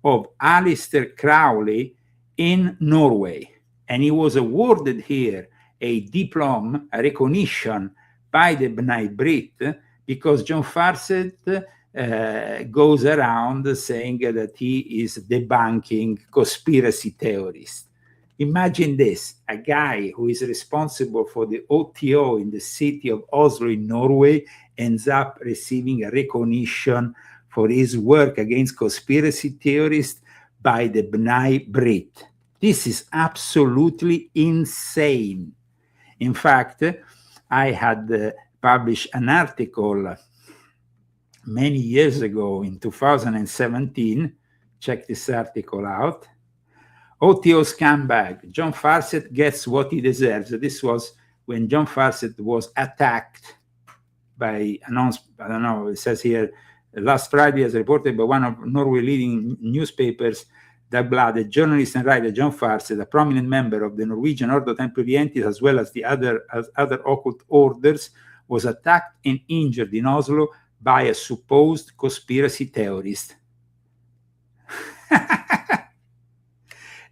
[SPEAKER 1] of Aleister Crowley in Norway. And he was awarded here a diploma, a recognition by the B'nai Brit, because John Farset goes around saying that he is debunking conspiracy theorists. Imagine this, a guy who is responsible for the OTO in the city of Oslo in Norway ends up receiving a recognition for his work against conspiracy theorists by the B'nai Brit. This is absolutely insane. In fact, I had published an article many years ago in 2017. Check this article out. OTO scumbag. John Farset gets what he deserves. This was when John Farset was attacked by I don't know, it says here, last Friday, as reported by one of Norway's leading newspapers, Dagbladet, journalist and writer John Farset, a prominent member of the Norwegian Ordo Templi Orientis, as well as the other occult orders, was attacked and injured in Oslo by a supposed conspiracy theorist.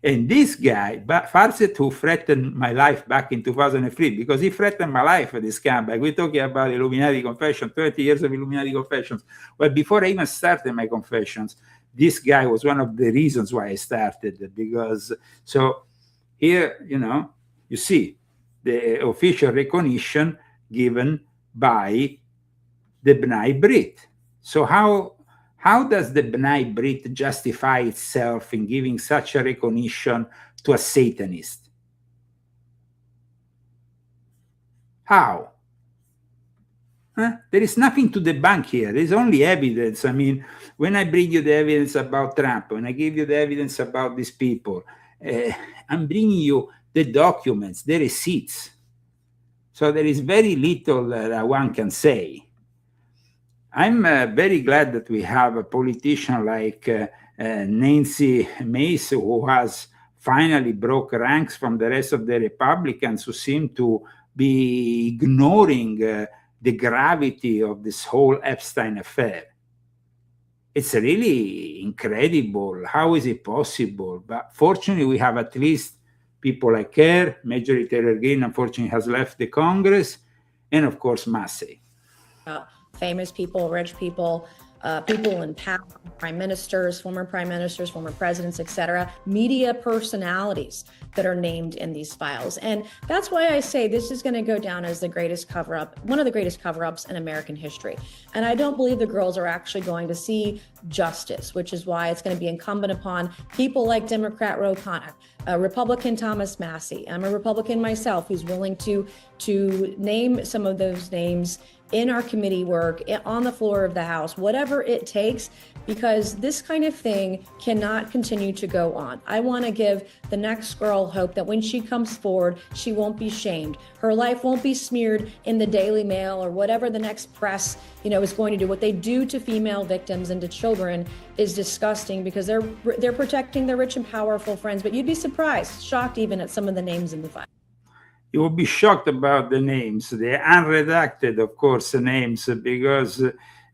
[SPEAKER 1] And this guy, Farset, who threatened my life back in 2003, because he threatened my life, this scumbag. We're talking about Illuminati confession, 30 years of Illuminati confessions. Well, before I even started my confessions, this guy was one of the reasons why I started, because, so here, you see the official recognition given by the B'nai Brit. So how does the B'nai Brit justify itself in giving such a recognition to a Satanist? How? There is nothing to debunk here. There is only evidence. I mean, when I bring you the evidence about Trump, when I give you the evidence about these people, I'm bringing you the documents, the receipts. So there is very little that one can say. I'm very glad that we have a politician like Nancy Mace, who has finally broke ranks from the rest of the Republicans, who seem to be ignoring the gravity of this whole Epstein affair. It's really incredible. How is it possible? But fortunately, we have at least people like her. Marjorie Taylor Greene, unfortunately, has left the Congress, and of course, Massey.
[SPEAKER 2] Famous people, rich people, people in power, prime ministers, former presidents, etc., media personalities that are named in these files. And that's why I say this is going to go down as the greatest cover-up, one of the greatest cover-ups in American history. And I don't believe the girls are actually going to see justice, which is why it's going to be incumbent upon people like Democrat Ro Khanna, Republican Thomas Massey. I'm a Republican myself who's willing to name some of those names in our committee work, on the floor of the House, whatever it takes, because this kind of thing cannot continue to go on. I want to give the next girl hope that when she comes forward, she won't be shamed. Her life won't be smeared in the Daily Mail or whatever the next press, is going to do. What they do to female victims and to children is disgusting, because they're protecting their rich and powerful friends. But you'd be surprised, shocked even at some of the names in the file.
[SPEAKER 1] You will be shocked about the names, the unredacted, of course, names, because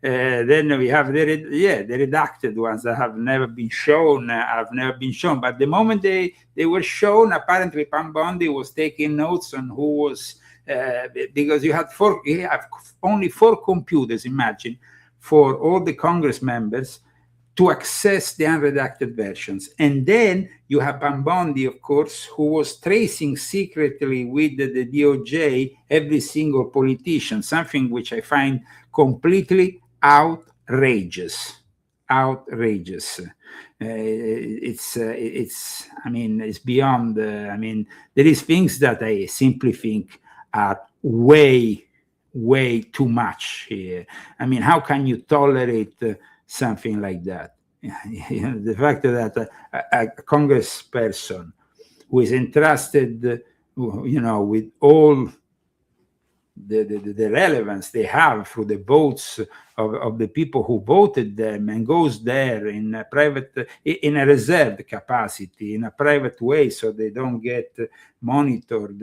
[SPEAKER 1] then we have the redacted ones that have never been shown, But the moment they were shown, apparently Pam Bondi was taking notes on who was, because you have only 4 computers, imagine, for all the Congress members to access the unredacted versions. And then you have Pam Bondi, of course, who was tracing secretly with the DOJ every single politician, something which I find completely outrageous. It's beyond, there is things that I simply think are way too much here. How can you tolerate something like that? The fact that a congressperson who is entrusted, with all the relevance they have through the votes of the people who voted them, and goes there in a reserved capacity, in a private way, so they don't get monitored,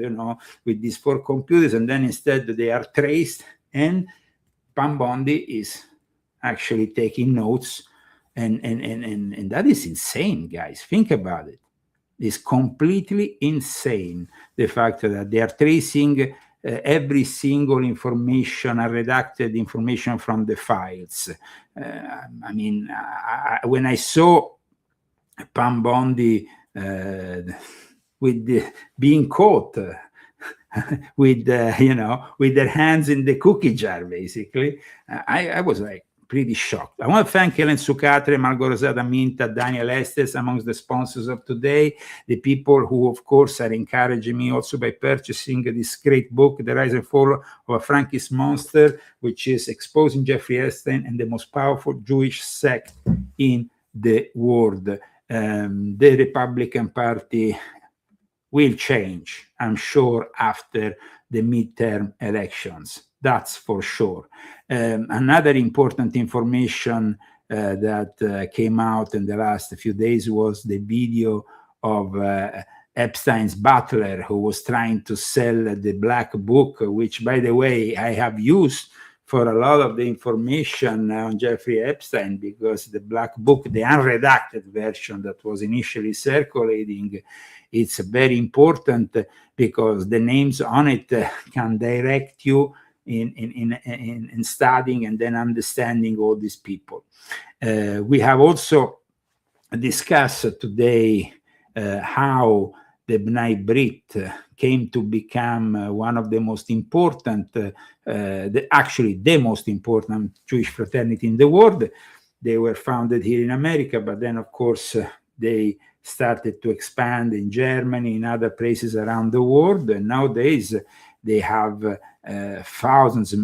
[SPEAKER 1] with these 4 computers, and then instead they are traced, and Pam Bondi is actually taking notes, and that is insane, guys. Think about it. It's completely insane, the fact that they are tracing every single information, redacted information from the files. When I saw Pam Bondi being caught with their hands in the cookie jar, basically, I was like pretty shocked. I want to thank Helen Sucatre, Margot Rosada Minta, Daniel Estes, amongst the sponsors of today, the people who, of course, are encouraging me also by purchasing this great book, The Rise and Fall of a Frankist Monster, which is exposing Jeffrey Epstein and the most powerful Jewish sect in the world. The Republican Party will change, I'm sure, after the midterm elections. That's for sure. Another important information that came out in the last few days was the video of Epstein's butler, who was trying to sell the black book, which, by the way, I have used for a lot of the information on Jeffrey Epstein, because the black book, the unredacted version that was initially circulating, it's very important because the names on it can direct you in studying and then understanding all these people. We have also discussed today how the B'nai Brit came to become one of the most important, actually the most important Jewish fraternity in the world. They were founded here in America, but then of course they started to expand in Germany, in other places around the world. And nowadays they have thousands,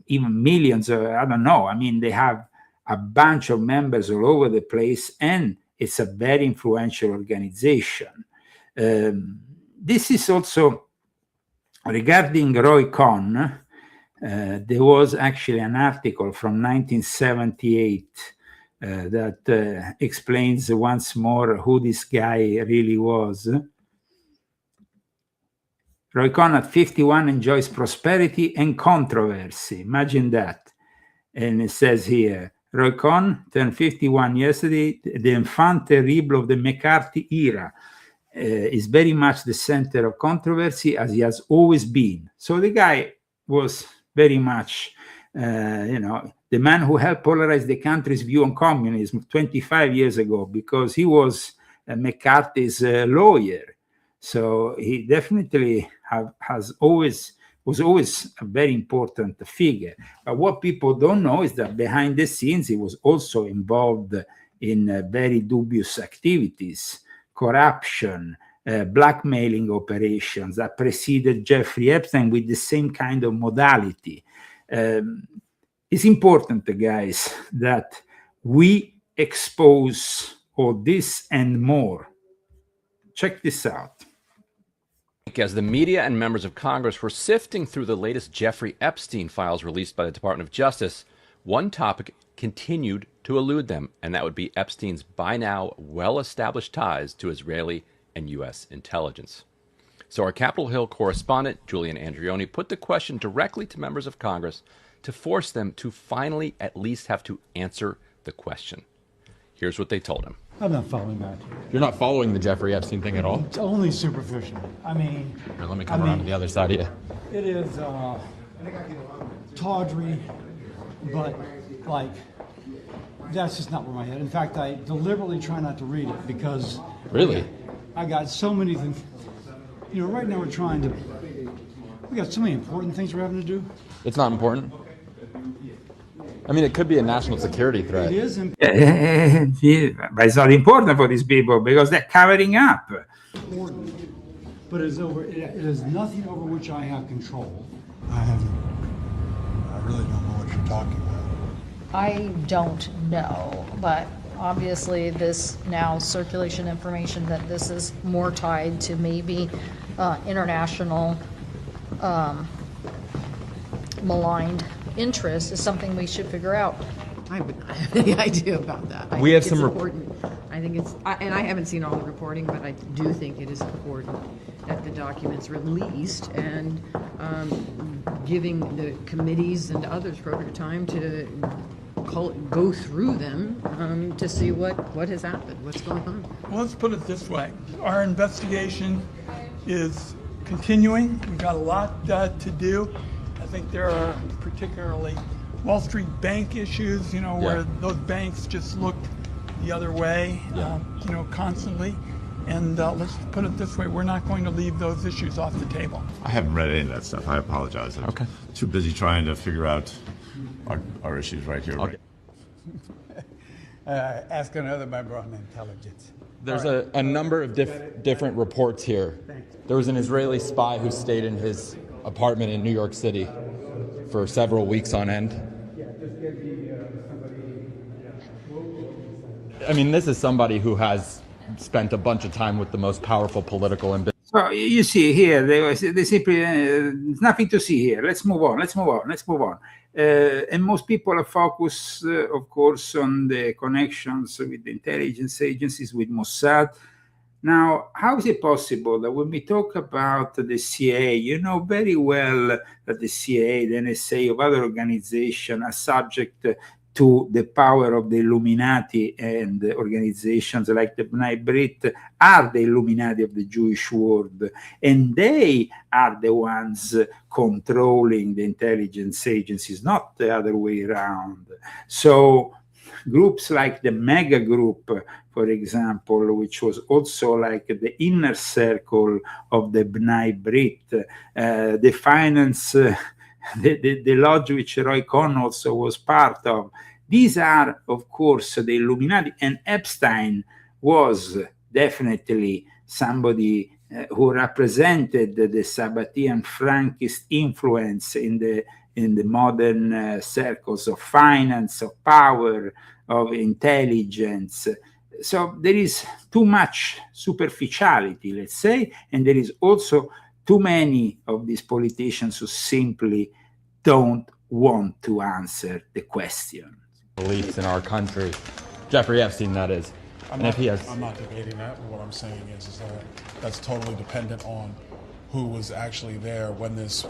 [SPEAKER 1] even millions, I don't know. I mean, they have a bunch of members all over the place, and it's a very influential organization. This is also regarding Roy Cohn. There was actually an article from 1978 that explains once more who this guy really was. Roy Cohn at 51 enjoys prosperity and controversy. Imagine that. And it says here, Roy Cohn turned 51 yesterday. The enfant terrible of the McCarthy era is very much the center of controversy, as he has always been. So the guy was very much, the man who helped polarize the country's view on communism 25 years ago, because he was McCarthy's lawyer. So he definitely was always a very important figure. But what people don't know is that behind the scenes, he was also involved in very dubious activities, corruption, blackmailing operations that preceded Jeffrey Epstein with the same kind of modality. It's important, guys, that we expose all this and more. Check this out.
[SPEAKER 3] As the media and members of Congress were sifting through the latest Jeffrey Epstein files released by the Department of Justice, one topic continued to elude them, and that would be Epstein's by now well-established ties to Israeli and U.S. intelligence. So our Capitol Hill correspondent, Julian Andreoni, put the question directly to members of Congress to force them to finally at least have to answer the question. Here's what they told him.
[SPEAKER 4] I'm not following that.
[SPEAKER 5] You're not following the Jeffrey Epstein thing at all?
[SPEAKER 4] It's only superficial. I mean...
[SPEAKER 5] Here, let me come around to the other side of you.
[SPEAKER 4] It is tawdry, but, like, that's just not where my head... In fact, I deliberately try not to read it because...
[SPEAKER 5] Really?
[SPEAKER 4] I got so many things... You know, right now we're trying to... We got so many important things we're having to do.
[SPEAKER 5] It's not important? I mean, it could be a national security threat.
[SPEAKER 4] It is
[SPEAKER 1] but it's not important for these people because they're covering up.
[SPEAKER 4] Important, but it is nothing over which I have control. I really don't know what you're talking about.
[SPEAKER 6] I don't know, but obviously this now circulation information that this is more tied to maybe international maligned interest is something we should figure out.
[SPEAKER 7] I have any idea about that.
[SPEAKER 5] We have
[SPEAKER 7] think
[SPEAKER 5] some
[SPEAKER 7] it's important. I think it's, and I haven't seen all the reporting, but I do think it is important that the documents released and giving the committees and others appropriate time to go through them to see what has happened, what's going on.
[SPEAKER 8] Well, let's put it this way. Our investigation is continuing. We've got a lot to do. I think there are particularly Wall Street bank issues, where those banks just looked the other way, constantly. And let's put it this way, we're not going to leave those issues off the table.
[SPEAKER 9] I haven't read any of that stuff. I apologize. I'm too busy trying to figure out our issues right here.
[SPEAKER 4] Okay. Ask another member on intelligence.
[SPEAKER 5] There's a number of different reports here. There was an Israeli spy who stayed in his apartment in New York City for several weeks on end. I mean, this is somebody who has spent a bunch of time with the most powerful political and business.
[SPEAKER 1] So you see here, they simply, there's nothing to see here. Let's move on. And most people are focused, of course, on the connections with the intelligence agencies, with Mossad. Now, how is it possible that when we talk about the CIA, you know very well that the CIA, the NSA, of other organizations are subject to the power of the Illuminati, and organizations like the B'nai B'rith are the Illuminati of the Jewish world, and they are the ones controlling the intelligence agencies, not the other way around. So groups like the Mega Group, for example, which was also like the inner circle of the B'nai B'rith, the finance, the lodge which Roy Cohn also was part of. These are, of course, the Illuminati, and Epstein was definitely somebody who represented the Sabbatean Frankist influence in the modern circles of finance, of power, of intelligence. So there is too much superficiality, let's say, and there is also too many of these politicians who simply don't want to answer the question.
[SPEAKER 5] Beliefs in our country. Jeffrey Epstein, that is.
[SPEAKER 10] I'm not debating that. What I'm saying is that that's totally dependent on who was actually there when this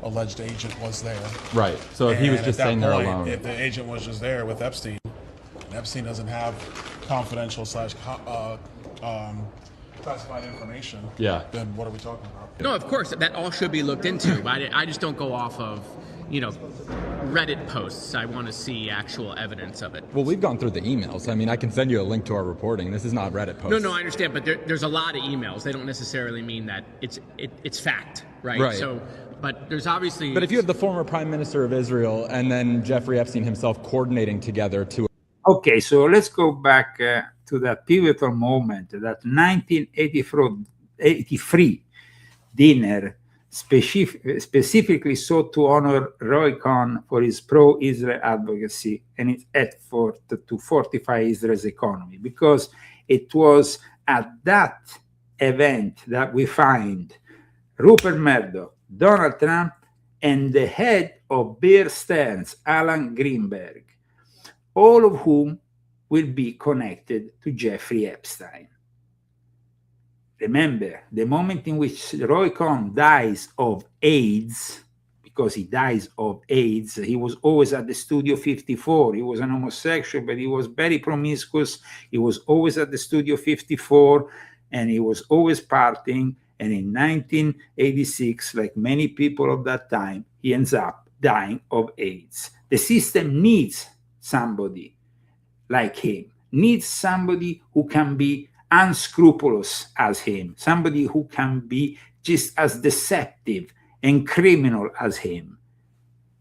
[SPEAKER 10] alleged agent was there.
[SPEAKER 5] Right. So if he was just staying there alone.
[SPEAKER 10] If the agent was just there with Epstein, and Epstein doesn't have confidential classified information, then what are we talking about?
[SPEAKER 11] No, of course, that all should be looked into. I just don't go off of, Reddit posts. I want to see actual evidence of it.
[SPEAKER 5] Well, we've gone through the emails. I mean, I can send you a link to our reporting. This is not Reddit posts.
[SPEAKER 11] No, I understand, but there's a lot of emails. They don't necessarily mean that it's fact, right?
[SPEAKER 5] Right.
[SPEAKER 11] So, but there's obviously...
[SPEAKER 5] But if you have the former Prime Minister of Israel and then Jeffrey Epstein himself coordinating together to...
[SPEAKER 1] Okay, so let's go back to that pivotal moment, that 1983 dinner specifically sought to honor Roy Cohn for his pro-Israel advocacy and its effort to fortify Israel's economy, because it was at that event that we find Rupert Murdoch, Donald Trump, and the head of Bear Stearns, Alan Greenberg, all of whom will be connected to Jeffrey Epstein. Remember, the moment in which Roy Cohn dies of AIDS, because he dies of AIDS, he was always at the Studio 54. He was an homosexual, but he was very promiscuous. He was always at the Studio 54, and he was always partying. And in 1986, like many people of that time, he ends up dying of AIDS. The system needs somebody like him, needs somebody who can be unscrupulous as him, somebody who can be just as deceptive and criminal as him.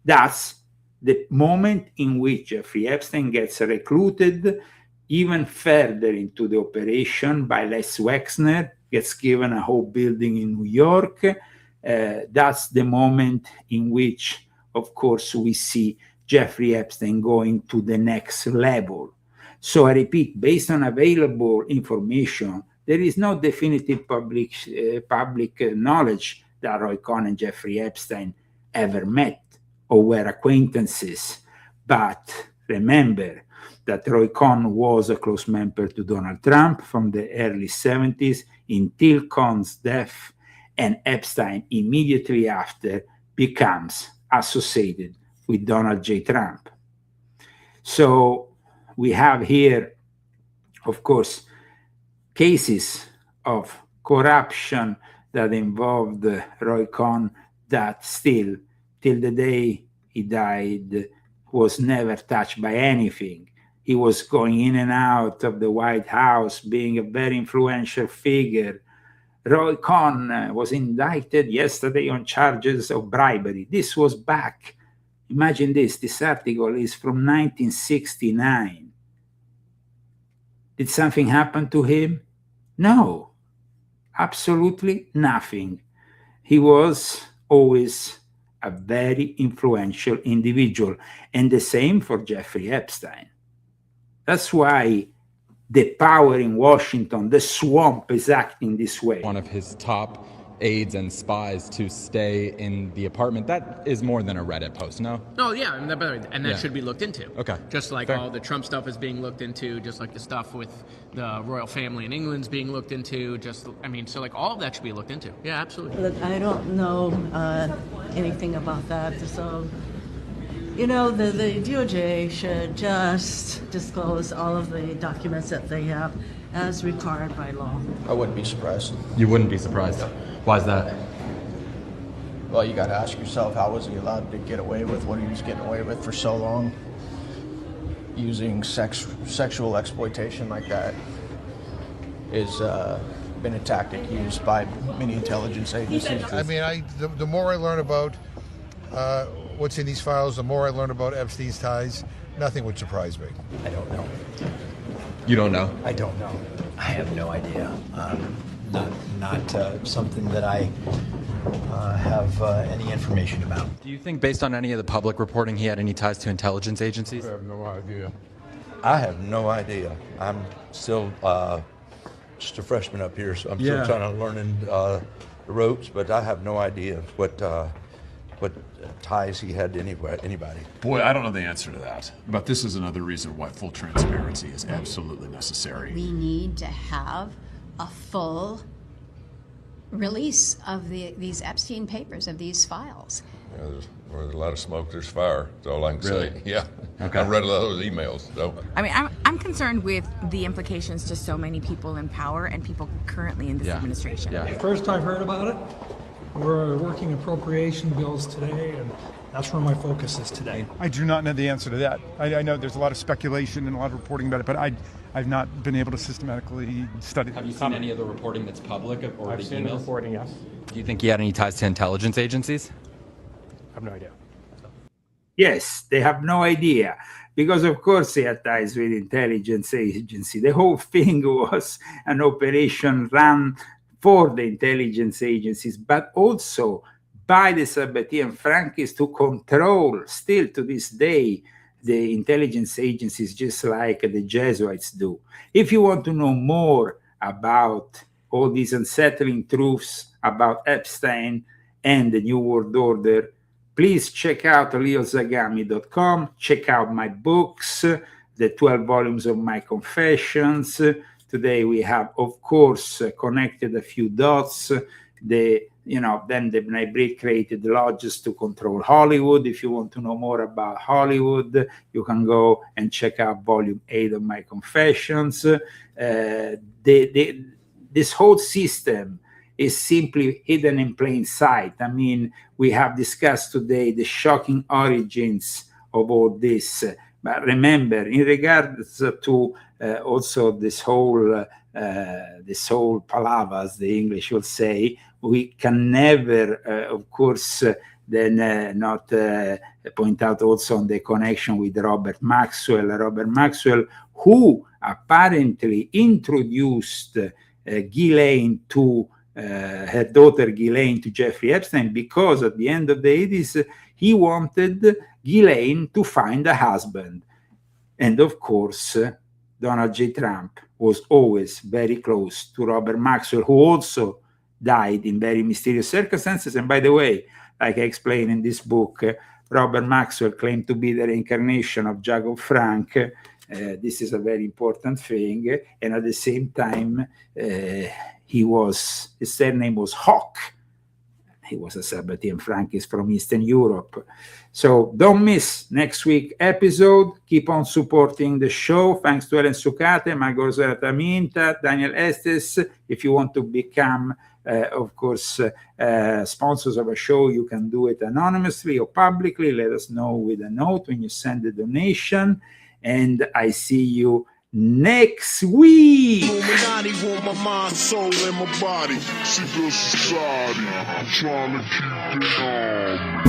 [SPEAKER 1] That's the moment in which Jeffrey Epstein gets recruited even further into the operation by Les Wexner, gets given a whole building in New York. That's the moment in which, of course, we see Jeffrey Epstein going to the next level. So I repeat, based on available information, there is no definitive public knowledge that Roy Cohn and Jeffrey Epstein ever met or were acquaintances. But remember that Roy Cohn was a close member to Donald Trump from the early 70s until Cohn's death, and Epstein immediately after becomes associated with Donald J. Trump. So we have here, of course, cases of corruption that involved Roy Cohn that still, till the day he died, was never touched by anything. He was going in and out of the White House, being a very influential figure. Roy Cohn was indicted yesterday on charges of bribery. This was back. Imagine this article is from 1969. Did something happen to him? No, absolutely nothing. He was always a very influential individual, and the same for Jeffrey Epstein. That's why the power in Washington, the swamp, is acting this way.
[SPEAKER 5] One of his top aides and spies to stay in the apartment. That is more than a Reddit post, no?
[SPEAKER 11] Oh, yeah, and that
[SPEAKER 5] Yeah.
[SPEAKER 11] should be looked into.
[SPEAKER 5] Okay.
[SPEAKER 11] Just like
[SPEAKER 5] Fair.
[SPEAKER 11] all the Trump stuff is being looked into, just like the stuff with the royal family in England's being looked into, so like all of that should be looked into. Yeah, absolutely.
[SPEAKER 12] Look, I don't know anything about that, so, the DOJ should just disclose all of the documents that they have as required by law.
[SPEAKER 13] I wouldn't be surprised.
[SPEAKER 5] You wouldn't be surprised. Why is that?
[SPEAKER 13] Well, you got to ask yourself, how was he allowed to get away with what he was getting away with for so long? Using sexual exploitation like that is been a tactic used by many intelligence agencies.
[SPEAKER 14] I mean, the more I learn about what's in these files, the more I learn about Epstein's ties. Nothing would surprise me.
[SPEAKER 15] I don't know.
[SPEAKER 5] You don't know?
[SPEAKER 15] I don't know. I have no idea. Not something that I have any information about.
[SPEAKER 5] Do you think, based on any of the public reporting, he had any ties to intelligence agencies?
[SPEAKER 14] I have no idea.
[SPEAKER 16] I have no idea. I'm still just a freshman up here, so I'm still trying to learn the ropes, but I have no idea what ties he had to anybody.
[SPEAKER 9] Boy, I don't know the answer to that. But this is another reason why full transparency is absolutely necessary.
[SPEAKER 17] We need to have a full release of these Epstein papers, of these files.
[SPEAKER 18] Yeah, where there's a lot of smoke, there's fire. That's all I can
[SPEAKER 5] Really?
[SPEAKER 18] say. Yeah.
[SPEAKER 5] Okay.
[SPEAKER 18] I read a lot of those emails. So.
[SPEAKER 19] I mean, I'm concerned with the implications to so many people in power and people currently in this administration.
[SPEAKER 5] Yeah.
[SPEAKER 20] First I've heard about it. We're working appropriation bills today, and that's where my focus is today.
[SPEAKER 21] I do not know the answer to that. I know there's a lot of speculation and a lot of reporting about it, but I've not been able to systematically study.
[SPEAKER 5] Have you seen any of the reporting that's public or
[SPEAKER 21] I've
[SPEAKER 5] the
[SPEAKER 21] seen the
[SPEAKER 5] emails?
[SPEAKER 21] reporting, yes.
[SPEAKER 5] Do you think he had any ties to intelligence agencies?
[SPEAKER 21] I have no idea.
[SPEAKER 1] Yes, they have no idea. Because, of course, he had ties with intelligence agency. The whole thing was an operation run for the intelligence agencies, but also by the Sabbatean Frankists to control, still to this day, the intelligence agencies, just like the Jesuits do. If you want to know more about all these unsettling truths about Epstein and the New World Order, please check out leozagami.com, check out my books, the 12 volumes of my confessions. Today we have, of course, connected a few dots. Then the Nightbreed created lodges to control Hollywood. If you want to know more about Hollywood, you can go and check out volume 8 of my confessions. This whole system is simply hidden in plain sight. I mean, we have discussed today the shocking origins of all this. But remember, in regards to also this whole palavas, the English will say, we can never, of course, then not point out also on the connection with Robert Maxwell, who apparently introduced Ghislaine to her daughter Ghislaine to Jeffrey Epstein, because at the end of the 80s, he wanted Ghislaine to find a husband. And of course, Donald J. Trump was always very close to Robert Maxwell, who also died in very mysterious circumstances. And by the way, like I explained in this book, Robert Maxwell claimed to be the reincarnation of Jacob Frank. This is a very important thing. And at the same time, his surname was Hawk. He was a Sabbatean Frankist from Eastern Europe. So don't miss next week's episode. Keep on supporting the show. Thanks to Ellen Sucate, Margot Minta, Daniel Estes. If you want to become, of course, sponsors of a show, you can do it anonymously or publicly. Let us know with a note when you send the donation. And I see you next week.
[SPEAKER 22] Illuminati want my mind, soul, and my body. Secret society, I'm trying to keep it on.